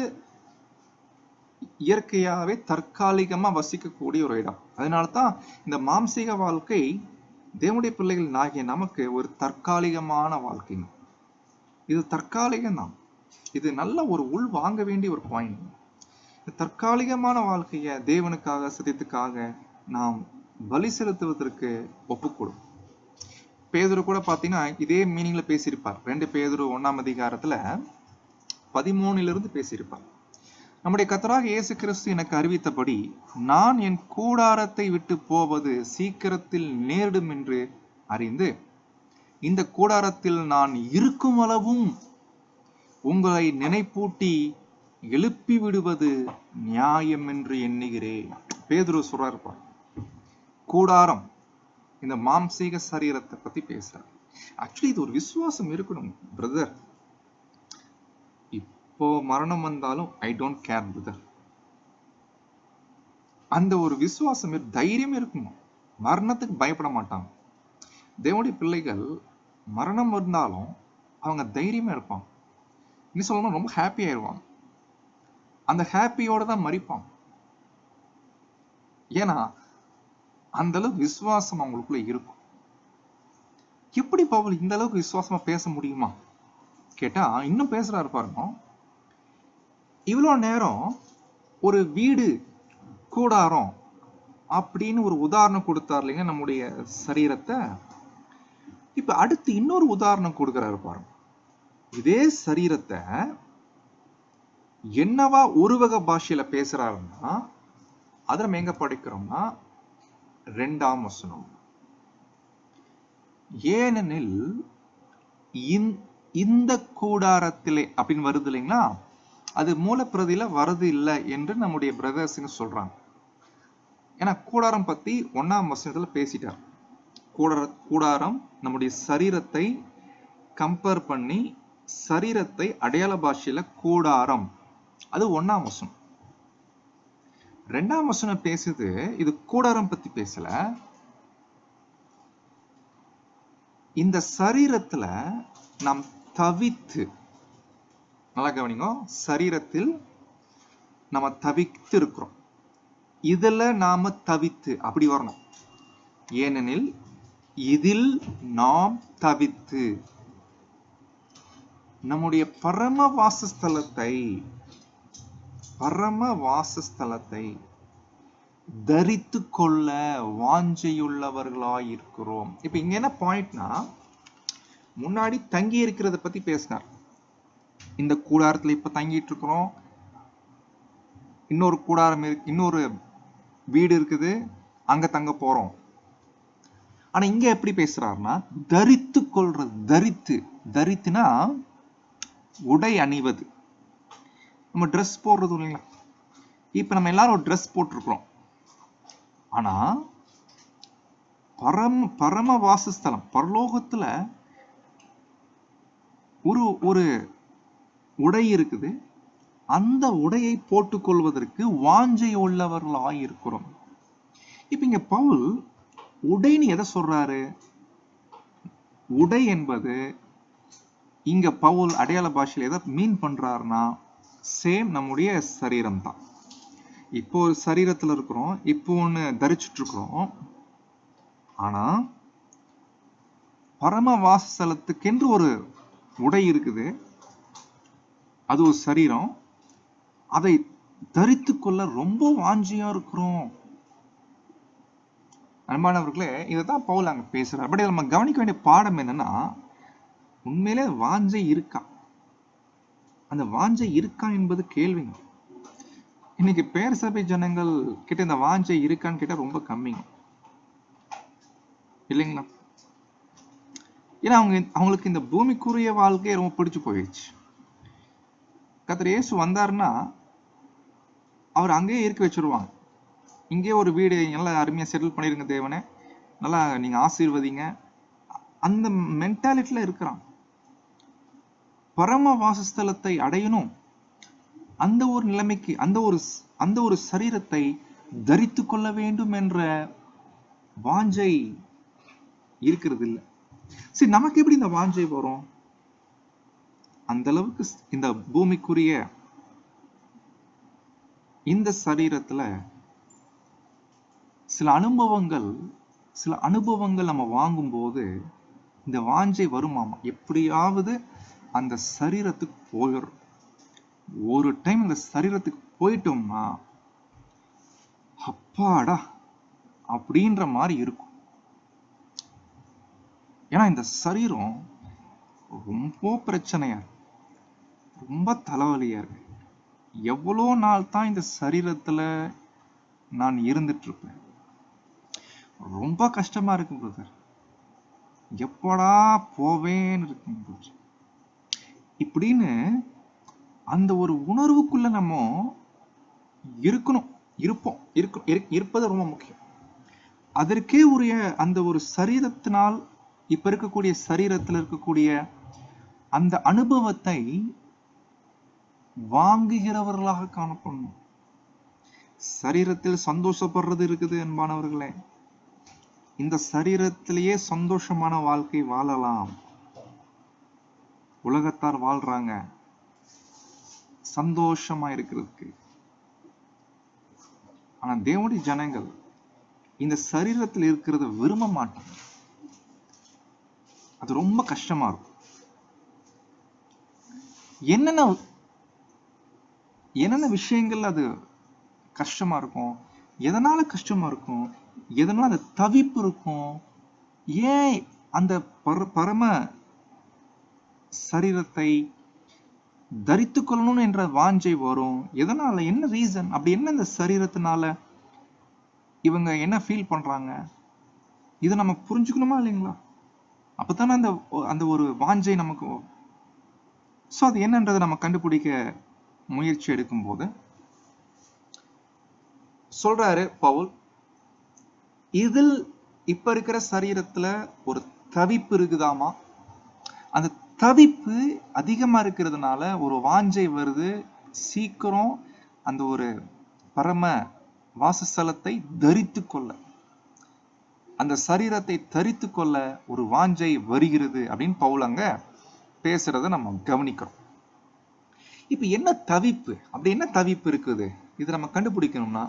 Speaker 1: இயற்கையாவே தற்காலிகமா வசிக்கக்கூடிய ஒரு இடம். அதனாலதான் இந்த மாம்சீக வாழ்க்கை தேவனுடைய பிள்ளைகள் ஆகிய நமக்கு ஒரு தற்காலிகமான வாழ்க்கை. இது தற்காலிகம் தான். இது நல்ல ஒரு உள் வாங்க வேண்டிய ஒரு பாயிண்ட். தற்காலிகமான வாழ்க்கைய தேவனுக்காக சத்தியத்துக்காக நாம் பலி செலுத்துவதற்கு ஒப்புக்கொடும். பேதுரு கூட பாத்தீங்கன்னா இதே மீனிங்ல பேசியிருப்பார். 2 பேதுரு 1ஆம் அதிகாரத்துல 13 பேசியிருப்பார். நம்முடைய கர்த்தராகிய இயேசு கிறிஸ்து எனக்கு அறிவித்தபடி நான் என் கூடாரத்தை விட்டு போவது சீக்கிரத்தில் நேரிடும் என்று அறிந்து இந்த கூடாரத்தில் நான் இருக்கும் அளவும் உங்களை நினைப்பூட்டி எழுப்பி விடுவது நியாயம் என்று எண்ணுகிறேன். பேதுரு சொல்றார். கூடாரம் இந்த மாம்சீக சரீரத்தை பத்தி பேசுறார். ஆக்சுவலி இது ஒரு விசுவாசம் இருக்கணும் பிரதர். இப்போ மரணம் வந்தாலும் ஐ டோன்ட் கேர் பிரதர். அந்த ஒரு விசுவாசம் தைரியம் இருக்கணும். மரணத்துக்கு பயப்பட மாட்டாங்க. தேவனுடைய பிள்ளைகள் மரணம் வந்தாலும் அவங்க தைரியமா இருப்பாங்க. நீ சொல்லணும் ரொம்ப ஹாப்பி ஆயிடுவாங்க. அந்த ஹாப்பியோட தான் மரிப்பாங்க. ஏன்னா அந்த அளவுக்கு விசுவாசம் அவங்களுக்குள்ள இருக்கும். எப்படி பவுல் இந்த அளவுக்கு விசுவாசமா பேச முடியுமா கேட்டா இன்னும் பேசுறாரு பாருங்க. இவ்வளவு நேரம் ஒரு வீடு கூடாரம் அப்படின்னு ஒரு உதாரணம் கொடுத்தார் இல்லைங்க நம்முடைய சரீரத்தை. இப்ப அடுத்து இன்னொரு உதாரணம் கொடுக்கிறாரு பாருங்க. இதே சரீரத்தை என்னவா உருவக பாஷையில பேசுறாருன்னா அதை நம்ம எங்க படிக்கிறோம்னா 2ஆம் வசனம். ஏனெனில் இந்த கூடாரத்திலே அப்படின்னு வருது இல்லைங்களா, அது மூலப்பிரதியில வருது இல்லை என்று நம்முடைய பிரதர்ஸுங்க சொல்றாங்க. ஏன்னா கூடாரம் பத்தி 1ஆம் வசனத்துல பேசிட்டார். கூடாரம் நம்முடைய சரீரத்தை கம்பேர் பண்ணி சரீரத்தை அடையாள பாஷையில கூடாரம் அது 1ஆம் வசனம். 2ஆம் வசனம் பேசுது, இது கூடாரம் பத்தி பேசல. இந்த சரீரத்துல நாம் தவித்து, நல்லா கவனிங்க, சரீரத்தில் நம்ம தவித்து இருக்கிறோம். இதுல நாம தவித்து அப்படி வரணும். ஏனெனில் இதில் நாம் தவித்து நம்முடைய பரம வாசஸ்தலத்தை தரித்து கொள்ள வாஞ்சையுள்ளவர்களாயிருக்கிறோம். இப்ப இங்க என்ன பாயிண்ட்னா, முன்னாடி தங்கி இருக்கிறத பத்தி பேசினார். இந்த கூடாரத்துல இப்ப தங்கிட்டு இருக்கிறோம், இன்னொரு கூடாரம் இன்னொரு வீடு இருக்குது, அங்க தங்க போறோம். ஆனா இங்க எப்படி பேசுறாருன்னா, தரித்து கொள்றது. தரித்துனா உடை அணிவது. நம்ம ட்ரெஸ் போடுறது இல்லைங்களா? இப்ப நம்ம எல்லாரும் ஒரு ட்ரெஸ் போட்டிருக்கிறோம். ஆனா பரம வாசஸ்தலம் பரலோகத்துல ஒரு உடை இருக்குது. அந்த உடையை போட்டுக்கொள்வதற்கு வாஞ்சை உள்ளவர்களாயிருக்கிறோம். இப்ப இங்க பவுல் உடைன்னு எதை சொல்றாரு? உடை என்பது இங்க பவுல் அடையாள பாஷையில எதை மீன் பண்றாருன்னா, சேம் நம்முடைய சரீரம் தான். இப்போ ஒரு சரீரத்துல இருக்கிறோம், இப்போ ஒண்ணு தரிச்சுட்டு இருக்கிறோம். ஆனா பரம வாசஸ்தலத்துக்கென்று ஒரு உடை இருக்குது, அது ஒரு சரீரம். அதை தரித்து கொள்ள ரொம்ப வாஞ்சியா இருக்கிறோம். அன்பானவர்களே, இதைதான் பவுல் அங்க பேசுறார். பட் நம்ம கவனிக்க வேண்டிய பாடம் என்னன்னா, உண்மையிலே வாஞ்சை இருக்கா? அந்த வாஞ்சை இருக்கா என்பது கேள்விங்க. இன்னைக்கு பேர் சபை ஜனங்கள் கிட்ட இந்த வாஞ்சை இருக்கான்னு கேட்டா ரொம்ப கம்மிங்க, இல்லைங்களா? ஏன்னா அவங்களுக்கு இந்த பூமிக்குரிய வாழ்க்கையை ரொம்ப பிடிச்சு போயிடுச்சு. கர்த்தர் இயேசு வந்தாருன்னா அவர் அங்கேயே இருக்க வச்சிருவாங்க. இங்கே ஒரு வீடு நல்லா அருமையா செட்டில் பண்ணிருங்க தேவனே, நல்லா நீங்க ஆசீர்வதிங்க, அந்த மென்டாலிட்டியில இருக்கிறான். பரம வாசஸ்தலத்தை அடையணும், அந்த ஒரு நிலைமைக்கு, அந்த ஒரு சரீரத்தை தரித்து கொள்ள வேண்டும் என்ற வாஞ்சை இருக்கிறது இல்லை. சரி, நமக்கு எப்படி இந்த வாஞ்சை வரும்? அந்த அளவுக்கு இந்த பூமிக்குரிய இந்த சரீரத்துல சில அனுபவங்கள் நம்ம வாங்கும் போது இந்த வாஞ்சை வருமாமா. எப்படியாவது அந்த சரீரத்துக்கு போயிடும். ஒரு டைம் அந்த சரீரத்துக்கு போயிட்டோம்னா அப்பாடா அப்படின்ற மாதிரி இருக்கும். ஏன்னா இந்த சரீரம் ரொம்ப பிரச்சனையா இருக்கு, ரொம்ப தலைவலியா இருக்கு. எவ்வளோ நாள் தான் இந்த சரீரத்துல நான் இருந்துட்டு இருப்பேன்? ரொம்ப கஷ்டமா இருக்கு பிரதர், எப்படா போவேன்னு இருக்கு இப்படின்னு அந்த ஒரு உணர்வுக்குள்ள நம்ம இருப்பது ரொம்ப முக்கியம். அதற்கே உரிய அந்த ஒரு சரீரத்தினால், இப்ப இருக்கக்கூடிய சரீரத்தில் இருக்கக்கூடிய அந்த அனுபவத்தை வாங்குகிறவர்களாக காணப்படணும். சரீரத்தில் சந்தோஷப்படுறது இருக்குது அன்பானவர்களே, இந்த சரீரத்திலேயே சந்தோஷமான வாழ்க்கை வாழலாம். உலகத்தார் வாழ்றாங்க சந்தோஷமா இருக்கிறதுக்கு. ஆனா தேவனுடைய ஜனங்கள் இந்த சரீரத்தில் இருக்கிறத விரும்ப மாட்டாங்க. அது ரொம்ப கஷ்டமா இருக்கும். என்னென்ன விஷயங்கள் அது கஷ்டமா இருக்கும்? எதனால கஷ்டமா இருக்கும்? எதனால அந்த தவிப்பு இருக்கும்? ஏன் அந்த பரம சரீரத்தை தரித்து கொள்ளணும் என்ற வாஞ்சை வரும்? எதனால? என்ன ரீசன்? அப்படி என்ன இந்த சரீரத்தினால இவங்க என்ன ஃபீல் பண்றாங்க? இதை நம்ம புரிஞ்சுக்கணுமா இல்லைங்களா? அப்பதானே அந்த ஒரு வாஞ்சை நமக்கு. சோ அது என்னன்றதை நம்ம கண்டுபிடிக்க முயற்சி எடுக்கும் போது சொல்றாரு பவுல், இதில் இப்ப இருக்கிற சரீரத்துல ஒரு தவிப்பு இருக்குதாமா. அந்த தவிப்பு அதிகமா இருக்கிறதுனால ஒரு வாஞ்சை வருது, சீக்கிரம் அந்த ஒரு பரம வாசஸ்தலத்தை தரித்து கொள்ள, அந்த சரீரத்தை தரித்து கொள்ள ஒரு வாஞ்சை வருகிறது அப்படின்னு பவுல் அங்க பேசுறத நம்ம கவனிக்கிறோம். இப்ப என்ன தவிப்பு, அப்படி என்ன தவிப்பு இருக்குது இதை நம்ம கண்டுபிடிக்கணும்னா,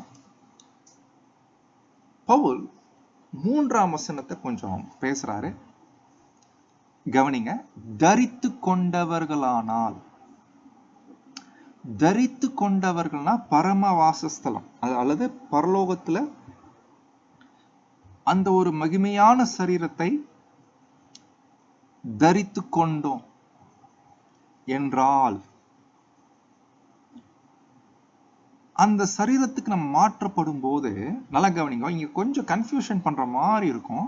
Speaker 1: பவுல் 3ஆம் வசனத்தை கொஞ்சம் பேசுறாரு, கவனிங்க. தரித்து கொண்டவர்களானால், தரித்து கொண்டவர்கள்னா பரம வாசஸ்தலம் அல்லது பரலோகத்துல அந்த ஒரு மகிமையான சரீரத்தை தரித்து கொண்டோம் என்றால், அந்த சரீரத்துக்கு நம்ம மாற்றப்படும் போது, நல்லா கவனிங்க, இங்க கொஞ்சம் கன்ஃபியூஷன் பண்ற மாதிரி இருக்கும்.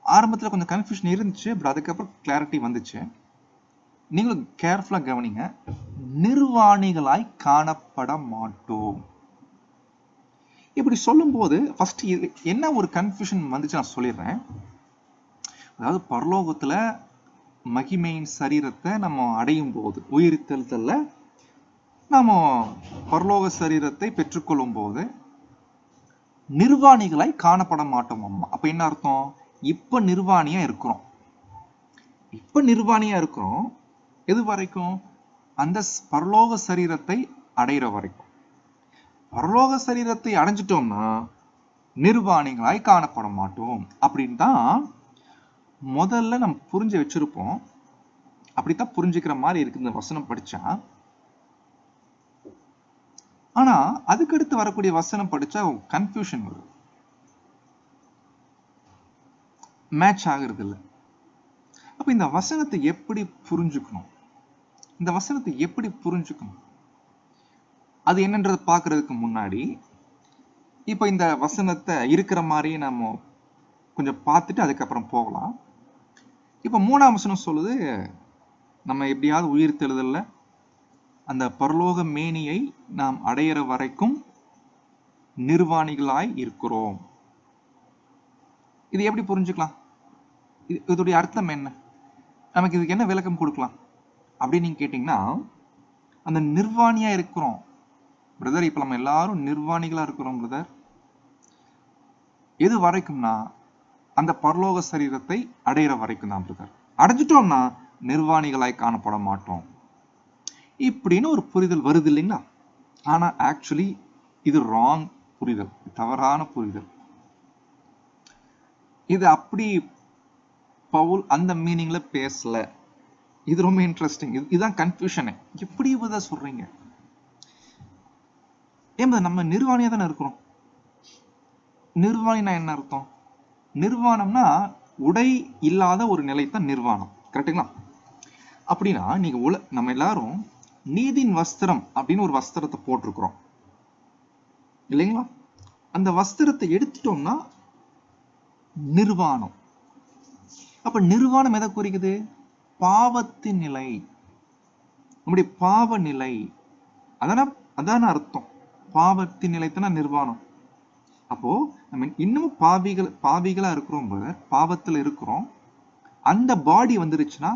Speaker 1: ஆரம்பத்துல கொஞ்சம் கன்ஃபியூஷன் இருந்துச்சு, பட் அதுக்கப்புறம் கிளாரிட்டி வந்துச்சு. நீங்களும் கேர்ஃபுல்லா கவனிங்க. நிர்வாணிகளாய் காணப்பட மாட்டோம். இப்படி சொல்லும் போது ஃபர்ஸ்ட் என்ன ஒரு கன்ஃபியூஷன் வந்துச்சு நான் சொல்லிடுறேன். அதாவது பரலோகத்துல மகிமையின் சரீரத்தை நம்ம அடையும் போது, உயிர்த்தெழுதல்ல நம்ம பரலோக சரீரத்தை பெற்றுக்கொள்ளும் போது நிர்வாணிகளாய் காணப்பட மாட்டோம். அம்மா அப்ப என்ன அர்த்தம்? இப்ப நிர்வாணியா இருக்கிறோம். இப்ப நிர்வாணியா இருக்கிறோம் எது வரைக்கும்? அந்த பரலோக சரீரத்தை அடைகிற வரைக்கும். பரலோக சரீரத்தை அடைஞ்சிட்டோம்னா நிர்வாணிகளாய் காணப்பட மாட்டோம் அப்படின்னு தான் முதல்ல நம்ம புரிஞ்சு வச்சிருப்போம். அப்படித்தான் புரிஞ்சுக்கிற மாதிரி இருக்கு இந்த வசனம் படிச்சா. ஆனா அதுக்கடுத்து வரக்கூடிய வசனம் படிச்சா கன்ஃபியூஷன் வரும், மேட்ச் ஆகுறது இல்லை. அப்ப இந்த வசனத்தை எப்படி புரிஞ்சுக்கணும்? இந்த வசனத்தை எப்படி புரிஞ்சுக்கணும் அது என்னன்றதை பார்க்கறதுக்கு முன்னாடி இப்ப இந்த வசனத்தை இருக்கிற மாதிரி நம்ம கொஞ்சம் பார்த்துட்டு அதுக்கப்புறம் போகலாம். இப்ப 3ஆம் வசனம் சொல்லுது, நம்ம எப்படியாவது உயிர்த்தெழுதல்ல அந்த பரலோக மேனியை நாம் அடையிற வரைக்கும் நிர்வாணிகளாய் இருக்கிறோம். இது எப்படி புரிஞ்சுக்கலாம்? இதோடைய அர்த்தம் என்ன? நமக்கு இதுக்கு என்ன விளக்கம் கொடுக்கலாம் அப்படின்னு நீங்க கேட்டீங்கன்னா, அந்த நிர்வாணியா இருக்கிறோம் பிரதர், இப்ப நம்ம எல்லாரும் நிர்வாணிகளா இருக்கிறோம் பிரதர். எது வரைக்கும்னா அந்த பரலோக சரீரத்தை அடையிற வரைக்கும் தான் பிரதர். அடைஞ்சிட்டோம்னா நிர்வாணிகளாய் காணப்பட மாட்டோம் இப்படின்னு ஒரு புரிதல் வருது இல்லைங்களா? ஆனா ஆக்சுவலி இது ராங் புரிதல், தவறான புரிதல். இது அப்படி பவுல் அந்த மீனிங்ல பேசல. இது ரொம்ப இன்ட்ரெஸ்டிங். இதுதான் கன்ஃபியூஷனே. எப்படி இதை சொல்றீங்க? ஏன் நம்ம நிர்வாணியா தானே இருக்கிறோம். நிர்வாணினா என்ன அர்த்தம்? நிர்வாணம்னா உடை இல்லாத ஒரு நிலை தான் நிர்வாணம், கரெக்டுங்களா? அப்படின்னா நீங்க நம்ம எல்லாரும் நீதின் வஸ்திரம் அப்படின்னு ஒரு வஸ்திரத்தை போட்டிருக்கிறோம் இல்லைங்களா? அந்த வஸ்திரத்தை எடுத்துட்டோம்னா நிர்வாணம். அப்ப நிர்வாணம் எதை குறிக்குது? பாவத்தின் நிலை, நம்முடைய பாவ நிலை. அதான அர்த்தம். பாவத்தின் நிலை தானே நிர்வாணம். அப்போ நம்ம இன்னமும் பாவிகளா இருக்கிறோம், பாவத்துல இருக்கிறோம். அந்த பாடி வந்துருச்சுன்னா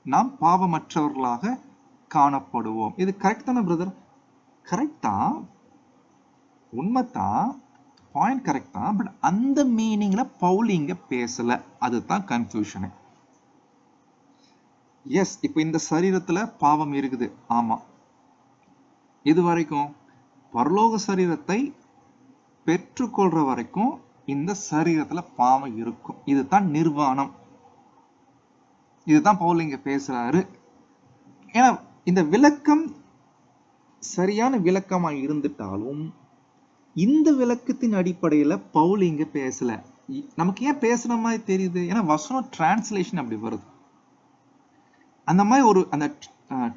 Speaker 1: நாம் பாவமற்றவர்களாக காணப்படுவோம். இது கரெக்ட் தானே பிரதர்? கரெக்ட் தான், உண்மைதான், பாயிண்ட் கரெக்ட் தான். பட் அந்த மீனிங்ல பவுல் இங்க பேசல. அதுதான் கன்ஃபியூஷனே. எஸ், இப்ப இந்த சரீரத்துல பாவம் இருக்குது, ஆமா. இது வரைக்கும் பரலோக சரீரத்தை பெற்றுக்கொள்ற வரைக்கும் இந்த சரீரத்துல பாவம் இருக்கும். இதுதான் நிர்வாணம். இதுதான் பவுல் இங்க பேசுறாரு. ஏன்னா இந்த விளக்கம் சரியான விளக்கமா இருந்துட்டாலும் இந்த விளக்கத்தின் அடிப்படையில பவுல் இங்க பேசல. நமக்கு ஏன் பேசுற மாதிரி தெரியுது? ஏன்னா வசனம் டிரான்ஸ்லேஷன் அப்படி வருது. அந்த மாதிரி அந்த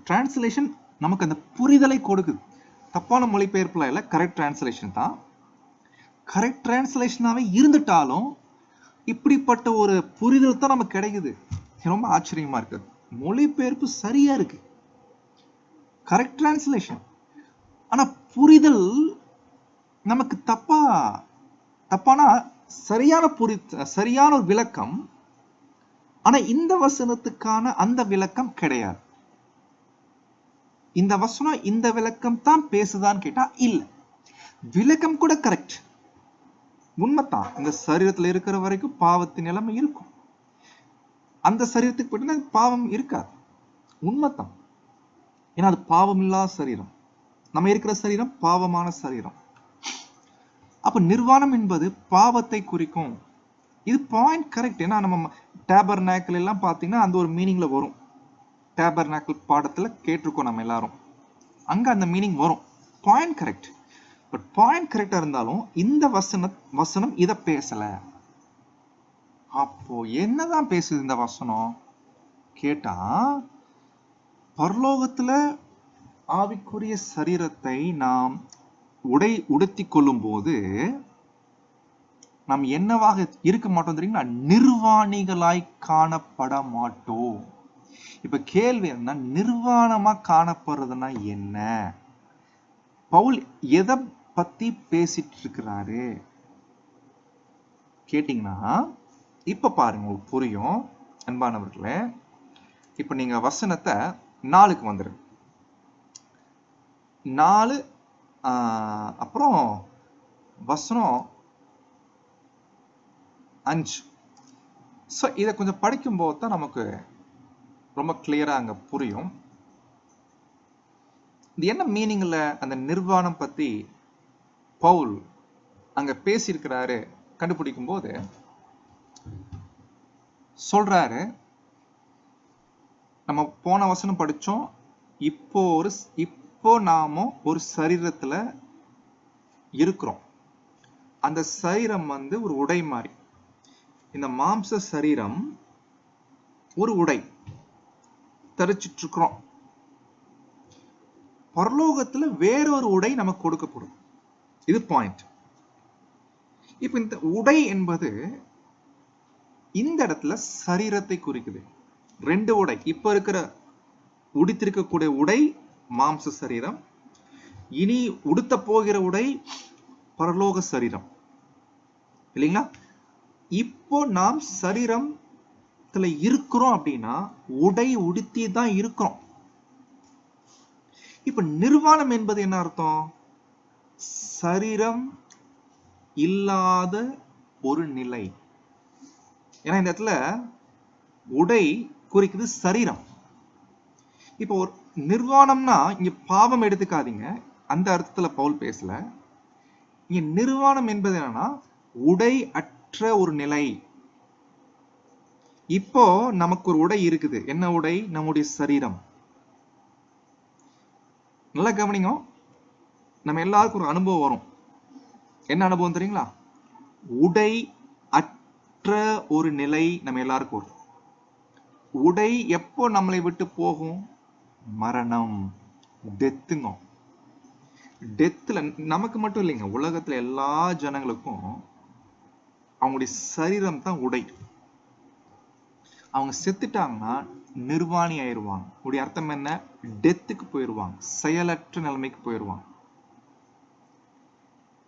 Speaker 1: டிரான்ஸ்லேஷன் நமக்கு அந்த புரிதலை கொடுக்குது. தப்பான மொழிபெயர்ப்புல இல்ல, கரெக்ட் டிரான்ஸ்லேஷன் தான். கரெக்ட் டிரான்ஸ்லேஷனாவே இருந்துட்டாலும் இப்படிப்பட்ட ஒரு புரிதல் தான் நமக்கு கிடைக்குது. ரொம்ப ஆச்சரியமா இருக்கு. மொழிபெயர்ப்பு சரியா இருக்கு, கரெக்ட் டிரான்ஸ்லேஷன். ஆனா புரிதல் நமக்கு தப்பான சரியான ஒரு விளக்கம். ஆனா இந்த வசனத்துக்கான அந்த விளக்கம் கிடையாது. இந்த வசனம் இந்த விளக்கம் தான் பேசுதான்னு கேட்டா இல்ல. விளக்கம் கூட கரெக்ட், உண்மைதான். இந்த சரீரத்துல இருக்கிற வரைக்கும் பாவத்தின் நிலைமை இருக்கும். அந்த சரீரத்துக்கு போயிட்டு பாவம் இருக்காது, உண்மைதான். ஏன்னா அது பாவம் இல்லாத சரீரம். நம்ம இருக்கிற சரீரம் பாவமான சரீரம். அப்ப நிர்வாணம் என்பது பாவத்தை குறிக்கும். இது பாயிண்ட் கரெக்ட். ஏன்னா நம்ம டேபர்நாக்கிள் எல்லாம் பாத்தீங்கன்னா அந்த ஒரு மீனிங்ல வரும். டேபர்நாக்கிள் பாடத்துல கேட்டிருக்கோம் நம்ம எல்லாரும், அங்க அந்த மீனிங் வரும். Point correct. பட் பாயிண்ட் கரெக்டா இருந்தாலும் இந்த வசனம் இத பேசல. அப்போ என்னதான் பேசுது இந்த வசனம் கேட்டா, பரலோகத்துல ஆவிக்குரிய சரீரத்தை நாம் உடுத்தி கொள்ளும் போது நாம் என்னவாக இருக்க மாட்டோம் தெரியுங்களா? நிர்வாணிகளாய் காணப்பட மாட்டோம். இப்ப கேள்வி என்ன, நிர்வாணமா காணப்படுறதுன்னா என்ன? பவுல் எதை பத்தி பேசிட்டு இருக்கிறாரு கேட்டீங்கன்னா, இப்ப பாருங்க உங்களுக்கு புரியும் அன்பானவர்களே. இப்ப நீங்க வசனத்தை 4க்கு வந்துருங்க. 4 அப்புறம் வசனம் 5. ஸோ இதை கொஞ்சம் படிக்கும் போது தான் நமக்கு ரொம்ப கிளியரா அங்க புரியும். இது என்ன மீனிங்ல அந்த நிர்வாணம் பத்தி பவுல் அங்க பேசியிருக்கிறாரு கண்டுபிடிக்கும் போது சொல்றாரு. நம்ம போன வசனம் படிச்சோம். இப்போ நாம ஒரு சரீரத்துல இருக்கிறோம். அந்த சரீரம் ஒரு உடை மாதிரி. இந்த மாம்ச சரீரம் ஒரு உடை தரிச்சிட்டு இருக்கிறோம். பரலோகத்துல வேறொரு உடை நமக்கு கொடுக்கப்படும். இது பாயிண்ட். இப்ப இந்த உடை என்பது இந்த இடத்துல சரீரத்தை குறிக்குது. 2 உடை. இப்ப இருக்கிற உடுத்திருக்கக்கூடிய உடை மாம்ச சரீரம், இனி உடுத்த போகிற உடை பரலோக சரீரம், இல்லைங்களா? இப்போ நாம் சரீரத்துல இருக்கிறோம் அப்படின்னா உடை உடுத்தி தான் இருக்கிறோம். இப்ப நிர்வாணம் என்பது என்ன அர்த்தம்? சரீரம் இல்லாத ஒரு நிலை. ஏன்னா இந்த இடத்துல உடை குறிக்குது சரீரம். இப்போ ஒரு நிர்வாணம்னா இங்க பாவம் எடுத்துக்காதீங்க, அந்த அர்த்தத்துல பவுல் பேசல. இங்க நிர்வாணம் என்பது என்னன்னா உடை அற்ற ஒரு நிலை. இப்போ நமக்கு ஒரு உடை இருக்குது. என்ன உடை? நம்முடைய சரீரம். நல்லா கவனிங்க. நம்ம எல்லாருக்கும் ஒரு அனுபவம் வரும். என்ன அனுபவம் தெரியுங்களா? உடை அற்ற ஒரு நிலை நம்ம எல்லாருக்கும் வரும். உடை எப்போ நம்மளை விட்டு போகும்? மரணம், டெத்துங்க. டெத்துல நமக்கு மட்டும் இல்லைங்க, உலகத்துல எல்லா ஜனங்களுக்கும் அவங்களுடைய சரீரம் தான் உடை. அவங்க செத்துட்டாங்கன்னா நிர்வாணி ஆயிடுவாங்க. உடைய அர்த்தம் என்ன? டெத்துக்கு போயிடுவாங்க, செயலற்ற நிலைமைக்கு போயிடுவாங்க.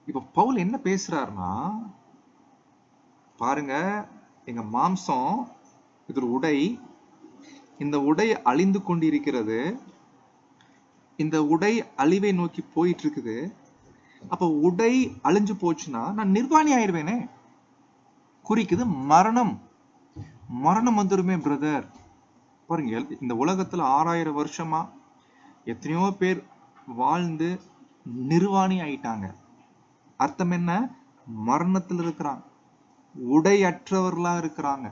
Speaker 1: இப்ப பவுல் என்ன பேசுறாருன்னா, பாருங்க, எங்க மாம்சம் இது ஒரு உடை. இந்த உடை அழிந்து கொண்டிருக்கிறது. இந்த உடை அழிவை நோக்கி போயிட்டு இருக்குது. அப்ப உடை அழிஞ்சு போச்சுன்னா நான் நிர்வாணி ஆயிடுவேனே. குறிக்குது மரணம். மரணம் வந்துருமே பிரதர். பாருங்க, இந்த உலகத்துல 6000 வருஷமா எத்தனையோ பேர் வாழ்ந்து நிர்வாணி ஆயிட்டாங்க. அர்த்தம் என்ன? மரணத்தில் இருக்கிறாங்க, உடையற்றவர்களா இருக்கிறாங்க.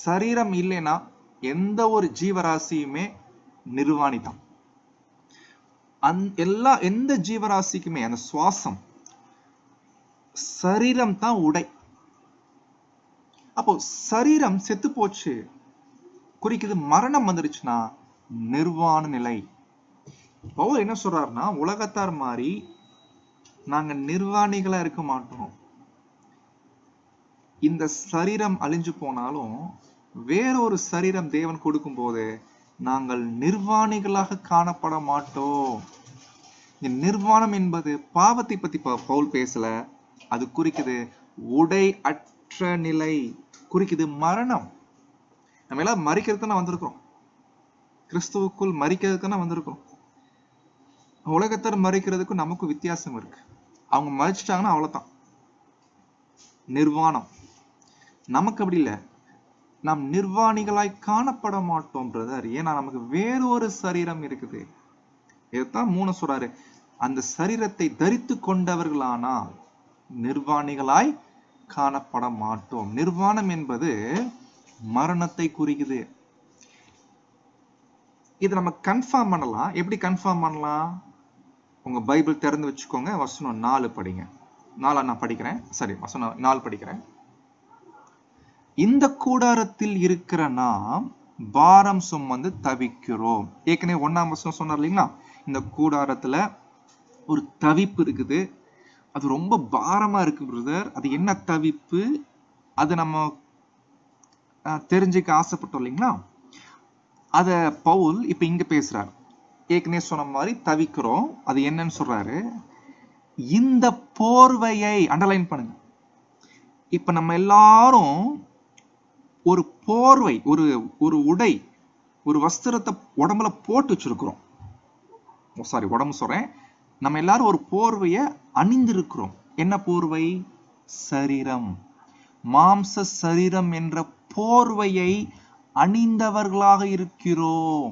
Speaker 1: சரீரம் இல்லைன்னா எந்த ஒரு ஜீவராசியுமே நிர்வாணி தான். எந்த ஜீவராசிக்குமே அந்த சுவாசம், சரீரம் தான் உடை. அப்போ சரீரம் செத்து போச்சு குறிக்குது மரணம் வந்துருச்சுன்னா நிர்வாண நிலை. பவுல் என்ன சொல்றாருன்னா, உலகத்தார் மாதிரி நாங்க நிர்வாணிகளா இருக்க மாட்டோம். இந்த சரீரம் அழிஞ்சு போனாலும் வேறொரு சரீரம் தேவன் கொடுக்கும் போது நாங்கள் நிர்வாணிகளாக காணப்பட மாட்டோம். நிர்வாணம் என்பது பாவத்தை பத்தி பவுல் பேசல. அது குறிக்குது உடை அற்ற நிலை, குறிக்குது மரணம். நம்ம எல்லாம் மறிக்கிறதுன்னு வந்திருக்கிறோம். கிறிஸ்துவுக்குள் மரிக்கிறதுக்குன்னா வந்திருக்கிறோம். உலகத்தர் மரிக்கிறதுக்கும் நமக்கும் வித்தியாசம் இருக்கு. அவங்க மரிச்சிட்டாங்கன்னா அவ்வளவுதான், நிர்வாணம். நமக்கு அப்படி இல்லை, நாம் நிர்வாணிகளாய் காணப்பட மாட்டோம் பிரதர். ஏன்னா நமக்கு வேறொரு சரீரம் இருக்குது. இதுதான் 3 சொல்றாரு, அந்த சரீரத்தை தரித்து கொண்டவர்களானால் நிர்வாணிகளாய் காணப்பட மாட்டோம். நிர்வாணம் என்பது மரணத்தை குறிக்குது. இது நம்ம கன்ஃபார்ம் பண்ணலாம். எப்படி கன்ஃபார்ம் பண்ணலாம்? உங்க பைபிள் திறந்து வச்சுக்கோங்க, வசனம் 4 படிங்க. 4 நான் படிக்கிறேன், சரி வசனம் 4 படிக்கிறேன். இந்த கூடாரத்தில் இருக்கிற நாம் பாரம் சுமந்து தவிக்கிறோம். ஏற்கனவே 1ஆம் வசனம் சொன்னார் இல்லைங்களா, இந்த கூடாரத்துல ஒரு தவிப்பு இருக்குது, அது ரொம்ப பாரமா இருக்கு பிரதர். அது என்ன தவிப்பு, அது நம்ம தெரிஞ்சுக்க ஆசைப்பட்டோம் இல்லைங்களா. அத பவுல் இப்ப இங்க பேசுறார். ஏற்கனவே சொன்ன மாதிரி தவிக்கிறோம், அது என்னன்னு சொல்றாரு. இந்த போர்வையை அண்டர்லைன் பண்ணுங்க. இப்ப நம்ம எல்லாரும் ஒரு போர்வை, ஒரு உடை, ஒரு வஸ்திரத்தை உடம்புல போட்டு வச்சிருக்கிறோம். சாரி, உடம்பு சொல்றேன். நம்ம எல்லாரும் ஒரு போர்வைய அணிந்திருக்கிறோம். என்ன போர்வை? சரீரம், மாம்ச சரீரம் என்ற போர்வையை அணிந்தவர்களாக இருக்கிறோம்.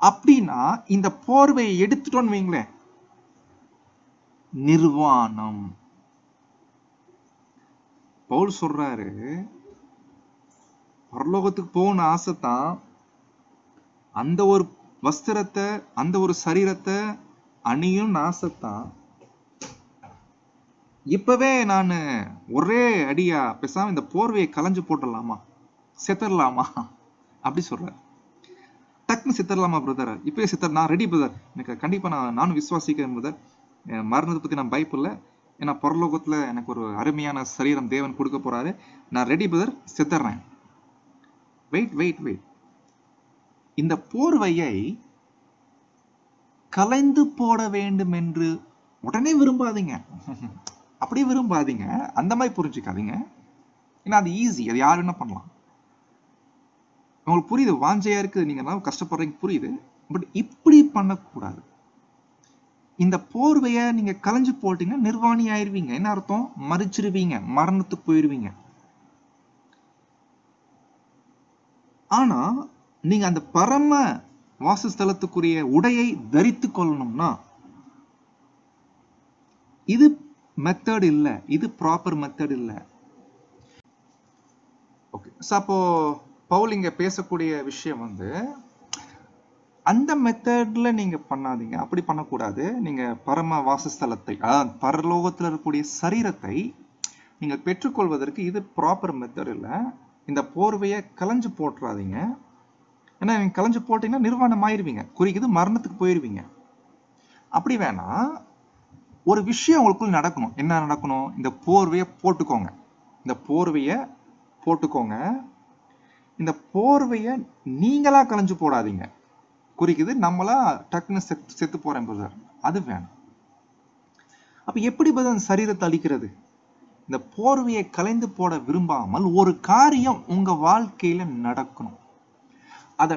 Speaker 1: அப்படின்னா இந்த போர்வையை எடுத்துட்டோன்னு வைங்களேன், நிர்வாணம். பவுல் சொல்றாரு, பரலோகத்துக்கு போகணும்னு ஆசைத்தான், அந்த ஒரு வஸ்திரத்தை, அந்த ஒரு சரீரத்தை அணியும் ஆசைத்தான். இப்பவே நான் ஒரே அடியா பேசாம இந்த போர்வையை கலைஞ்சு போட்டுடலாமா, செத்துடலாமா அப்படி சொல்றாரு. டக்குன்னு செத்துடலாமா பிரதர்? இப்பவே செத்துற, நான் ரெடி பிரதர், எனக்கு கண்டிப்பா நானும் விசுவாசிக்கிறேன் பிரதர். மரணத்தை பத்தி நான் பயப்படல, ஏன்னா பரலோகத்துல எனக்கு ஒரு அருமையான சரீரம் தேவன் கொடுக்க போறாரு, நான் ரெடி பிரதர், செத்துறேன். வெயிட். இந்த போர்வையை கலைந்து போட வேண்டும் என்று உடனே விரும்பாதீங்க. அப்படி விரும்பாதீங்க, அந்த மாதிரி புரிஞ்சுக்காதீங்க. ஏன்னா அது ஈஸி, அது யாரு என்ன பண்ணலாம். உங்களுக்கு புரியுது, வாஞ்சையா இருக்குது, நீங்க கஷ்டப்படுறீங்க, புரியுது. பட் இப்படி பண்ணக்கூடாது. இந்த போர்வைய நீங்க கலைஞ்சு போட்டீங்கன்னா நிர்வாணி ஆயிருவீங்க. என்ன அர்த்தம்? மறிச்சிருவீங்க, மரணத்துக்கு போயிருவீங்க. ஆனா நீங்க அந்த பரம வாசஸ்தலத்துக்குரிய உடையை தரித்து கொள்ளணும்னா இது மெத்தட் இல்ல, இது ப்ராப்பர் மெத்தட் இல்ல. ஓகே, அப்போ பவுல் இங்க பேசக்கூடிய விஷயம் அந்த மெத்தட்ல நீங்க பண்ணாதீங்க, அப்படி பண்ணக்கூடாது. நீங்க பரம வாசஸ்தலத்தை, பரலோகத்துல இருக்கக்கூடிய சரீரத்தை நீங்க பெற்றுக்கொள்வதற்கு இது ப்ராப்பர் மெத்தட் இல்ல. இந்த போர்வையை கலைஞ்சு போட்டுறாதீங்க. ஏன்னா நீங்க கலைஞ்சு போட்டீங்கன்னா நிர்வாணம் ஆயிருவீங்க, குறிக்குது மரணத்துக்கு போயிருவீங்க. அப்படி வேணா ஒரு விஷயம் உங்களுக்குள்ள நடக்கணும். என்ன நடக்கணும்? இந்த போர்வையை போட்டுக்கோங்க, இந்த போர்வையை போட்டுக்கோங்க. இந்த போர்வையை நீங்களா கலைஞ்சு போடாதீங்க, குறிக்குது நம்மளா டக்குன்னு செத்து போறேன் பிரதர், அது வேணும். அப்ப எப்படி பிரதர் சரீரத்தை அழிக்கிறது? இந்த போர்வையை கலைந்து போட விரும்பாமல் ஒரு காரியம் உங்க வாழ்க்கையில நடக்கணும். அதை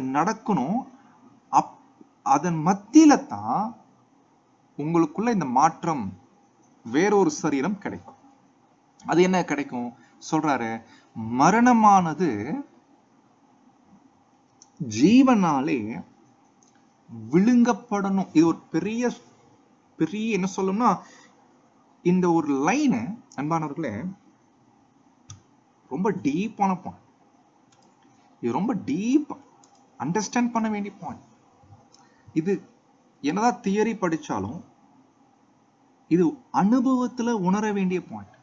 Speaker 1: நடக்கணும். அதன் மத்தியில தான் உங்களுக்குள்ள இந்த மாற்றம், வேறொரு சரீரம் கிடைக்கும். அது என்ன கிடைக்கும் சொல்றாரு? மரணமானது ஜீவனாலே விழுங்கப்படணும். இது ஒரு பெரிய என்ன சொல்லணும்னா, இந்த ஒரு லைன் அன்பானவர்களே ரொம்ப டீப்பான பாயிண்ட். இது ரொம்ப டீப் அண்டர்ஸ்டாண்ட் பண்ண வேண்டிய பாயிண்ட். இது என்னதான் தியரி படிச்சாலும் இது அனுபவத்துல உணர வேண்டிய பாயிண்ட்.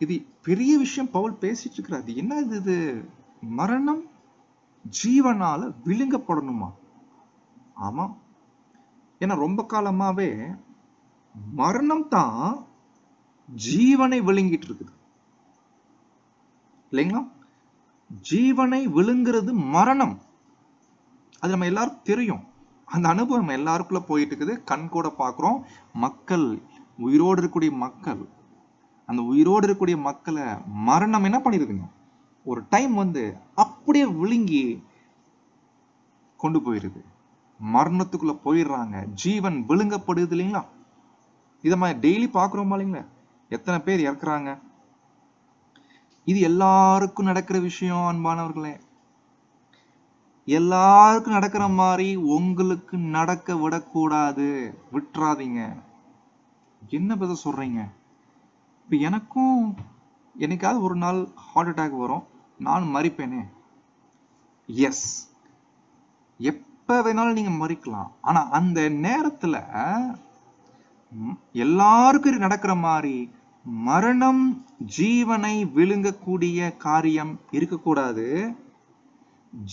Speaker 1: இது பெரிய விஷயம் பவுல் பேசிட்டு இருக்கிறார். என்ன இது? மரணம் ஜீவனால விழுங்கப்படணுமா? ஆமா, ஏன்னா ரொம்ப காலமாவே மரணம் தான் ஜீவனை விழுங்கிட்டு இருக்குது இல்லைங்களா? ஜீவனை விழுங்குறது மரணம். அது நம்ம எல்லாரும் தெரியும். அந்த அனுபவம் நம்ம எல்லாருக்குள்ள போயிட்டு இருக்குது. கண் கூட பாக்குறோம். மக்கள், உயிரோடு இருக்கக்கூடிய மக்கள் அந்த உயிரோடு இருக்கக்கூடிய மக்களை மரணம் என்ன பண்ணிருதுங்க, ஒரு டைம் வந்து அப்படியே விழுங்கி கொண்டு போயிருது. மரணத்துக்குள்ள போயிடுறாங்க, ஜீவன் விழுங்கப்படுது இல்லைங்களா? இத மாதிரி டெய்லி பாக்குறோமா இல்லைங்களா? எத்தனை பேர் இறக்குறாங்க. இது எல்லாருக்கும் நடக்கிற விஷயம் அன்பானவர்களே. எல்லாருக்கும் நடக்கிற மாதிரி உங்களுக்கு நடக்க விடக்கூடாது, விட்டுறாதீங்க. என்ன பதில் சொல்றீங்க? இப்ப எனக்கும் என்னைக்காவது ஒரு நாள் ஹார்ட் அட்டாக் வரும், நான் மறிப்பேனே. எஸ், எப்ப வேணாலும் நீங்க மறிக்கலாம். ஆனா அந்த நேரத்துல எல்லாருக்கும் நடக்கிற மாதிரி மரணம் ஜீவனை விழுங்கக்கூடிய காரியம் இருக்கக்கூடாது.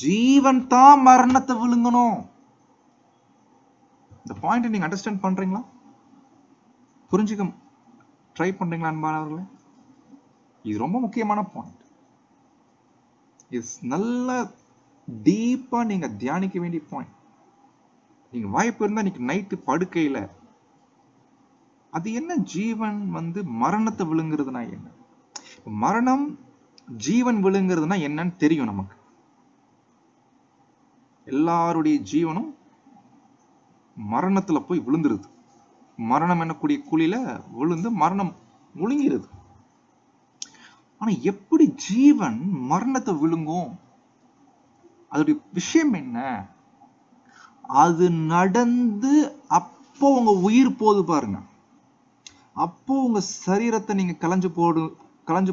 Speaker 1: ஜீவன் தான் மரணத்தை விழுங்கணும். இந்த பாயிண்ட் நீங்க அண்டர்ஸ்டாண்ட் பண்றீங்களா? புரிஞ்சுக்க ட்ரை பண்றீங்களா அன்பானவர்களே? இது ரொம்ப முக்கியமான பாயிண்ட். இது நல்ல டீப்பா நீங்க தியானிக்க வேண்டிய பாயிண்ட். நீங்க வாய்ப்பு இருந்தா இன்னைக்கு நைட்டு படுக்கையில அது என்ன ஜீவன் வந்து மரணத்தை விழுங்குறதுனா என்ன, மரணம் ஜீவன் விழுங்குறதுனா என்னன்னு தெரியும் நமக்கு. எல்லாருடைய ஜீவனும் மரணத்துல போய் விழுந்துருது. மரணம் என்னக்கூடிய குழியில விழுந்து மரணம் முழுங்கிருது. ஆனா எப்படி ஜீவன் மரணத்தை விழுங்கும்? அதோடைய விஷயம் என்ன? அது நடந்து அப்போ உங்க உயிர் போது பாருங்க, அப்போ உங்க சரீரத்தை நீங்க களைஞ்சு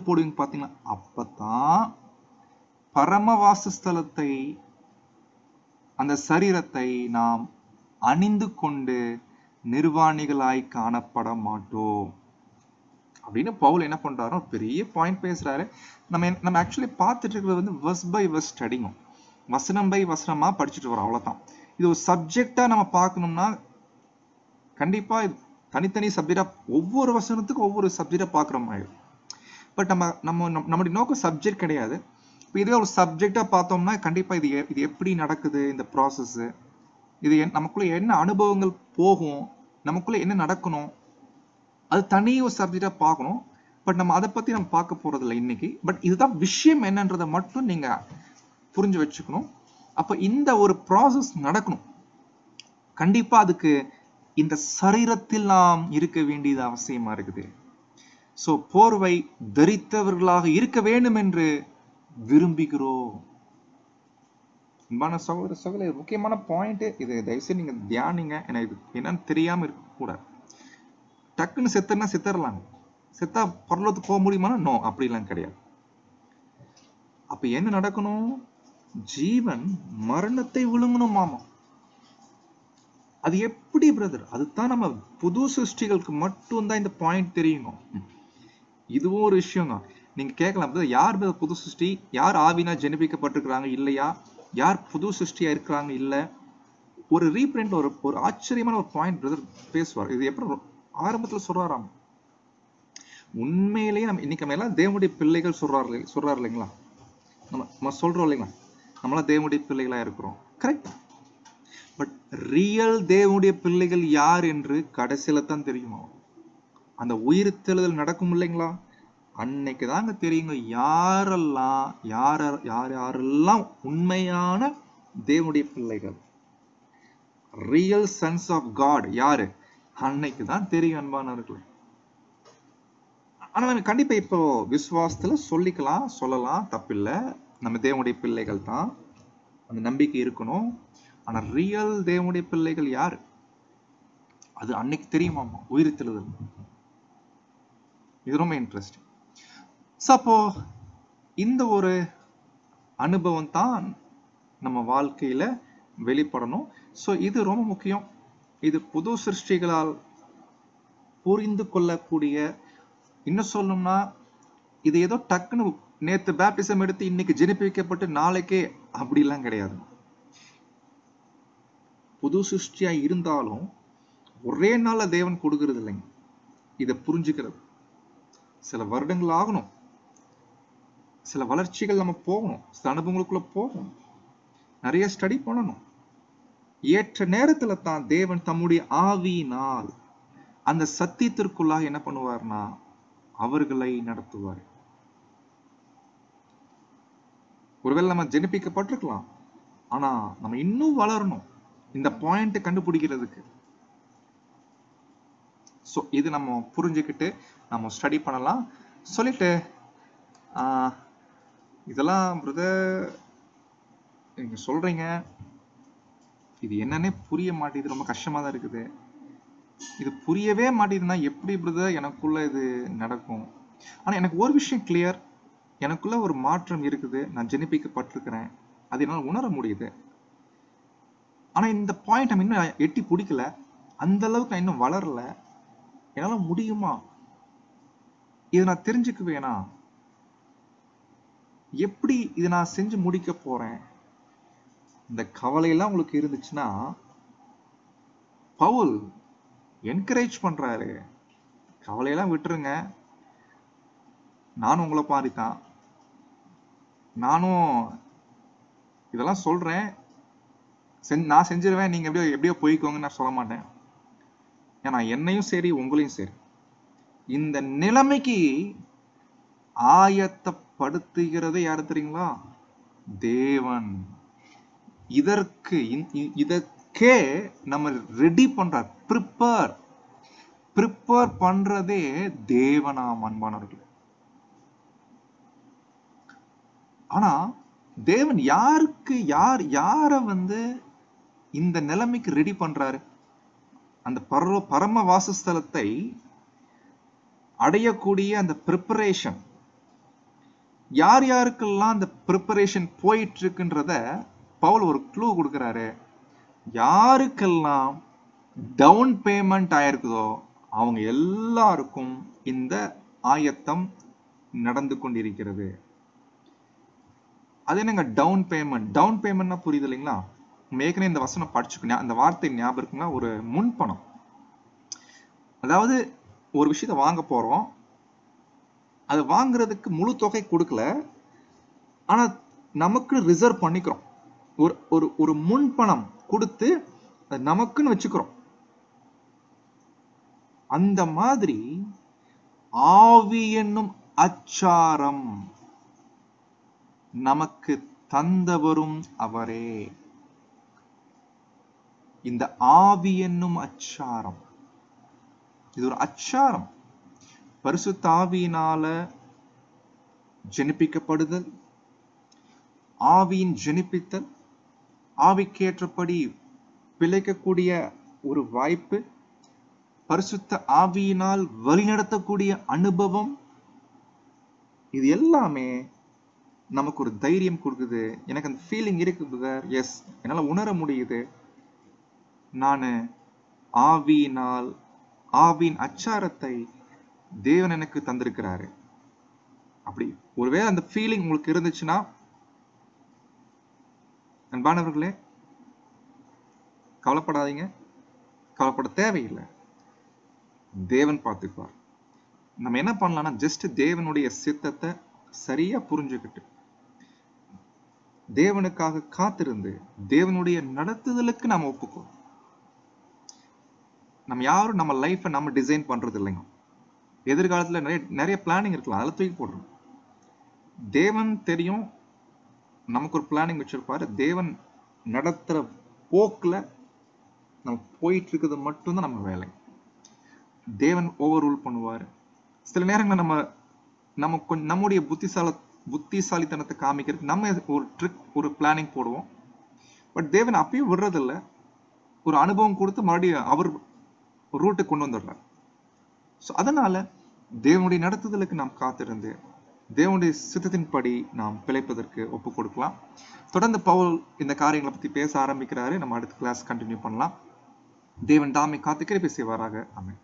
Speaker 1: போடுவீங்க பாத்தீங்களா? அப்பதான் பரம வாசஸ்தலத்தை, அந்த சரீரத்தை நாம் அணிந்து கொண்டு நிர்வாணிகளாய் காணப்பட மாட்டோம் அப்படின்னு பவுல் என்ன பண்றாரோ பெரிய பாயிண்ட் பேசுறாரு. நம்ம ஆக்சுவலி பார்த்துட்டு இருக்கிறது வந்து வெர்ஸ் பை வெர்ஸ் ஸ்டடிங்கும், வசனம் பை வசனமா படிச்சுட்டு வரோம், அவ்வளவுதான். இது ஒரு சப்ஜெக்டா நம்ம பார்க்கணும்னா கண்டிப்பா தனித்தனி சப்ஜெக்டா, ஒவ்வொரு வசனத்துக்கும் ஒவ்வொரு சப்ஜெக்டா பார்க்குற மாதிரி. பட் நம்முடைய நோக்கம் சப்ஜெக்ட் கிடையாது. இப்போ இதுவே ஒரு சப்ஜெக்டா பார்த்தோம்னா கண்டிப்பா இது எப்படி நடக்குது, இந்த ப்ராசஸ், இது நமக்குள்ள என்ன அனுபவங்கள் போகும், நமக்குள்ள என்ன நடக்கணும், அது தனி ஒரு சப்ஜெக்டா பார்க்கணும். பட் நம்ம அதை பத்தி நம்ம பார்க்க போறது இல்லை இன்னைக்கு. பட் இதுதான் விஷயம் என்னன்றதை மட்டும் நீங்க புரிஞ்சு வச்சுக்கணும். அப்ப இந்த ஒரு ப்ராசஸ் நடக்கணும். கண்டிப்பா அதுக்கு இந்த சரீரத்தில் நாம் இருக்க வேண்டியது அவசியமா இருக்குது. சோ போர்வை தரித்தவர்களாக இருக்க வேண்டும் என்று விரும்புகிறோம். அன்பான சகோதர சகோதரி, முக்கியமான பாயிண்ட் இது. தயவுசெய்து நீங்க தியானிங்க. எனக்கு என்னன்னு தெரியாம இருக்க கூடாது. டக்குன்னு செத்துனா செத்துறலாங்க, செத்தா பரலோகத்துக்கு போக முடியுமானா நோ, அப்படிலாம் கிடையாது. அப்ப என்ன நடக்கணும்? ஜீவன் மரணத்தை விழுங்கணும். மாமா, அது எப்படி பிரதர்? அதுதான் நம்ம புது சிருஷ்டிகளுக்கு மட்டும்தான் இந்த பாயிண்ட் தெரியணும். இதுவும் ஒரு விஷயங்க. நீங்க கேட்கலாம், யார் புது சிருஷ்டி, யார் ஆவினா ஜெனிபிக்கப்பட்டிருக்கிறாங்க இல்லையா, யார் புது சிருஷ்டியா இருக்கிறாங்க இல்ல. ஒரு ரீபிரிண்ட், ஒரு ஆச்சரியமான ஒரு பாயிண்ட் பிரதர் பேசுவார். இது எப்படி ஆரம்பத்துல சொல்றாராம், உண்மையிலேயே இன்னைக்கு நம்ம எல்லாம் தேவனுடைய பிள்ளைகள் சொல்றாரு இல்லைங்களா? நம்ம சொல்றோம் இல்லைங்களா, நம்மளாம் தேவனுடைய பிள்ளைகளா இருக்கிறோம், கரெக்ட். பட் ரியல் தேவனுடைய பிள்ளைகள் யார் என்று கடைசியில தான் தெரியுமா? அந்த உயிர்த்தெழுதல் நடக்கும் இல்லைங்களா, அன்னைக்கு தாங்க தெரியுங்க யாரெல்லாம் உண்மையான தேவனுடைய பிள்ளைகள், ரியல் சன்ஸ் ஆஃப் காட் யாரு, அன்னைக்கு தான் தெரியும் அன்பானவர்களே. ஆனா நம்ம கண்டிப்பா இப்போ விசுவாசத்துல சொல்லலாம், தப்பில்லை. நம்ம தேவனுடைய பிள்ளைகள் தான், அந்த நம்பிக்கை இருக்கணும். ஆனா ரியல் தேவனுடைய பிள்ளைகள் யாரு, அது அன்னைக்கு தெரியுமாமா, உயிர்த்தெழுதல். இது ரொம்ப இன்ட்ரெஸ்டிங். அப்போ இந்த ஒரு அனுபவம் தான் நம்ம வாழ்க்கையில வெளிப்படணும். சோ இது ரொம்ப முக்கியம். இது புது சிருஷ்டிகளால் புரிந்து கொள்ளக்கூடிய, இன்னும் சொல்லணும்னா இது ஏதோ டக்குன்னு நேத்து பேப்டிசம் எடுத்து இன்னைக்கு ஜெனிப்பிக்கப்பட்டு நாளைக்கே அப்படிலாம் கிடையாது. புது சிருஷ்டியா இருந்தாலும் ஒரே நாள்ல தேவன் கொடுக்கிறது இல்லைங்க. இதை புரிஞ்சுக்கிறது சில வருடங்கள் ஆகணும், சில வளர்ச்சிகள் நம்ம போகணும், சில அனுபவங்களுக்குள்ள போகணும், நிறைய ஸ்டடி பண்ணணும். ஏற்ற நேரத்துல தான் தேவன் தம்முடைய ஆவியினால் அந்த சத்தியத்திற்குள்ளாக என்ன பண்ணுவார்னா அவர்களை நடத்துவார். ஒருவேளை நம்ம ஜெனிப்பிக்கப்பட்டிருக்கலாம், ஆனா நம்ம இன்னும் வளரணும் இந்த பாயிண்ட் கண்டுபிடிக்கிறதுக்கு. ஸோ இது நம்ம புரிஞ்சுக்கிட்டு நம்ம ஸ்டடி பண்ணலாம். சொல்லிட்டு இதெல்லாம் பிரதர் நீங்க சொல்றீங்க, இது என்னன்னே புரிய மாட்டேங்குது, ரொம்ப கஷ்டமா தான் இருக்குது, இது புரியவே மாட்டேங்குதுன்னா எப்படி பிரதர் எனக்குள்ள இது நடக்கும்? ஆனா எனக்கு ஒரு விஷயம் கிளியர், எனக்குள்ள ஒரு மாற்றம் இருக்குது, நான் ஜெனிப்பிக்கப்பட்டிருக்கிறேன், அது என்னால் உணர முடியுது. ஆனா இந்த பாயிண்ட் நம்ம இன்னும் எட்டி பிடிக்கல, அந்த அளவுக்கு நான் இன்னும் வளரல. என்னால முடியுமா? இதை நான் தெரிஞ்சுக்குவேனா? எப்படி இதை நான் செஞ்சு முடிக்க போறேன்? இந்த கவலையெல்லாம் உங்களுக்கு இருந்துச்சுன்னா பவுல் என்கரேஜ் பண்றாரு, கவலையெல்லாம் விட்டுருங்க, நானும் உங்களை பாதித்தான், நானும் இதெல்லாம் சொல்றேன், நான் செஞ்சிருவேன், நீங்க எப்படியோ போய்க்கோங்கன்னு நான் சொல்ல மாட்டேன். ஏன்னா என்னையும் சரி உங்களையும் சரி இந்த நிலைமைக்கு ஆயத்தப்படுத்துகிறது யாரு தெரியுங்களா? தேவன். இதற்கே நம்ம ரெடி பண்றார், ப்ரிப்பேர் பண்றதே தேவனாம் அன்பானவர்கள். ஆனா தேவன் யார இந்த நிலைமைக்கு ரெடி பண்றாரு? அந்த பரம வாசஸ்தலத்தை அடையக்கூடிய அந்த ப்ரிப்பரேஷன் யார் யாருக்கெல்லாம் அந்த ப்ரிப்பரேஷன் போயிட்டு இருக்குன்றத பவுல் ஒரு க்ளூ கொடுக்கிறாரு. யாருக்கெல்லாம் டவுன் பேமெண்ட் ஆயிருக்குதோ அவங்க எல்லாருக்கும் இந்த ஆயத்தம் நடந்து கொண்டிருக்கிறது. அது என்னங்க டவுன் பேமெண்ட்? டவுன் பேமெண்ட்னா புரியுது இல்லைங்களா? ஏற்கனவே இந்த வசனம் படிச்சுக்கணும், அந்த வார்த்தை ஞாபகம் இருக்குன்னா, ஒரு முன்பணம். அதாவது ஒரு விஷயத்தை வாங்க போறோம், அது வாங்குறதுக்கு முழு தொகை கொடுக்கல, ஆனா நமக்கு ரிசர்வ் பண்ணிக்கிறோம், ஒரு முன்பணம் கொடுத்து நமக்குன்னு வச்சுக்கிறோம். அந்த மாதிரி ஆவி என்னும் அச்சாரம் நமக்கு தந்தவரும் அவரே. இந்த ஆவி என்னும் அச்சாரம், இது ஒரு அச்சாரம். பரிசுத்த ஆவியினால ஜெனிப்பிக்கப்படுதல், ஆவியின் ஜெனிப்பித்தல், ஆவிக்கேற்றபடி பிழைக்கக்கூடிய ஒரு வாய்ப்பு, பரிசுத்த ஆவியினால் வழிநடத்தக்கூடிய அனுபவம், இது எல்லாமே நமக்கு ஒரு தைரியம் கொடுக்குது. எனக்கு அந்த ஃபீலிங் இருக்குது, எஸ் என்னால உணர முடியுது, நான் ஆவியின் அச்சாரத்தை தேவன் எனக்கு தந்திருக்கிறாரு. அப்படி ஒருவேளை அந்த ஃபீலிங் உங்களுக்கு இருந்துச்சுன்னா அன்பானவர்களே கவலைப்படாதீங்க, கவலைப்பட தேவையில்லை, தேவன் பார்த்துப்பார். நம்ம என்ன பண்ணலாம்னா ஜஸ்ட் தேவனுடைய சித்தத்தை சரியா புரிஞ்சுக்கிட்டு தேவனுக்காக காத்திருந்து தேவனுடைய நடத்துதலுக்கு நாம ஒப்புக்கோ. நம்ம யாரும் நம்ம லைஃப்பை நம்ம டிசைன் பண்றது இல்லைங்க. எதிர்காலத்துல நிறைய பிளானிங் இருக்கலாம், அதில் தூக்கி போடுறோம். தேவன் தெரியும், நமக்கு ஒரு பிளானிங் வச்சிருப்பாரு. தேவன் நடத்துற போக்குல நம்ம போயிட்டு இருக்கிறது மட்டும்தான் நம்ம வேலை. தேவன் ஓவர் ரூல் பண்ணுவாரு. சில நேரங்களில் நம்ம கொஞ்சம் நம்முடைய புத்திசாலித்தனத்தை காமிக்கிறதுக்கு நம்ம ஒரு ட்ரிக், ஒரு பிளானிங் போடுவோம். பட் தேவன் அப்பயும் விடுறதில்லை, ஒரு அனுபவம் கொடுத்து மறுபடியும் அவர் ரூட்டுக்கு கொண்டு வந்துடுறார். ஸோ அதனால தேவனுடைய நடத்துதலுக்கு நாம் காத்திருந்து தேவனுடைய சித்தத்தின்படி நாம் பிழைப்பதற்கு ஒப்பு கொடுக்கலாம். தொடர்ந்து பவுல் இந்த காரியங்களை பத்தி பேச ஆரம்பிக்கிறாரு. நம்ம அடுத்த கிளாஸ் கண்டினியூ பண்ணலாம். தேவன் தாமே காத்து கிருபை செய்வாராக. ஆமென்.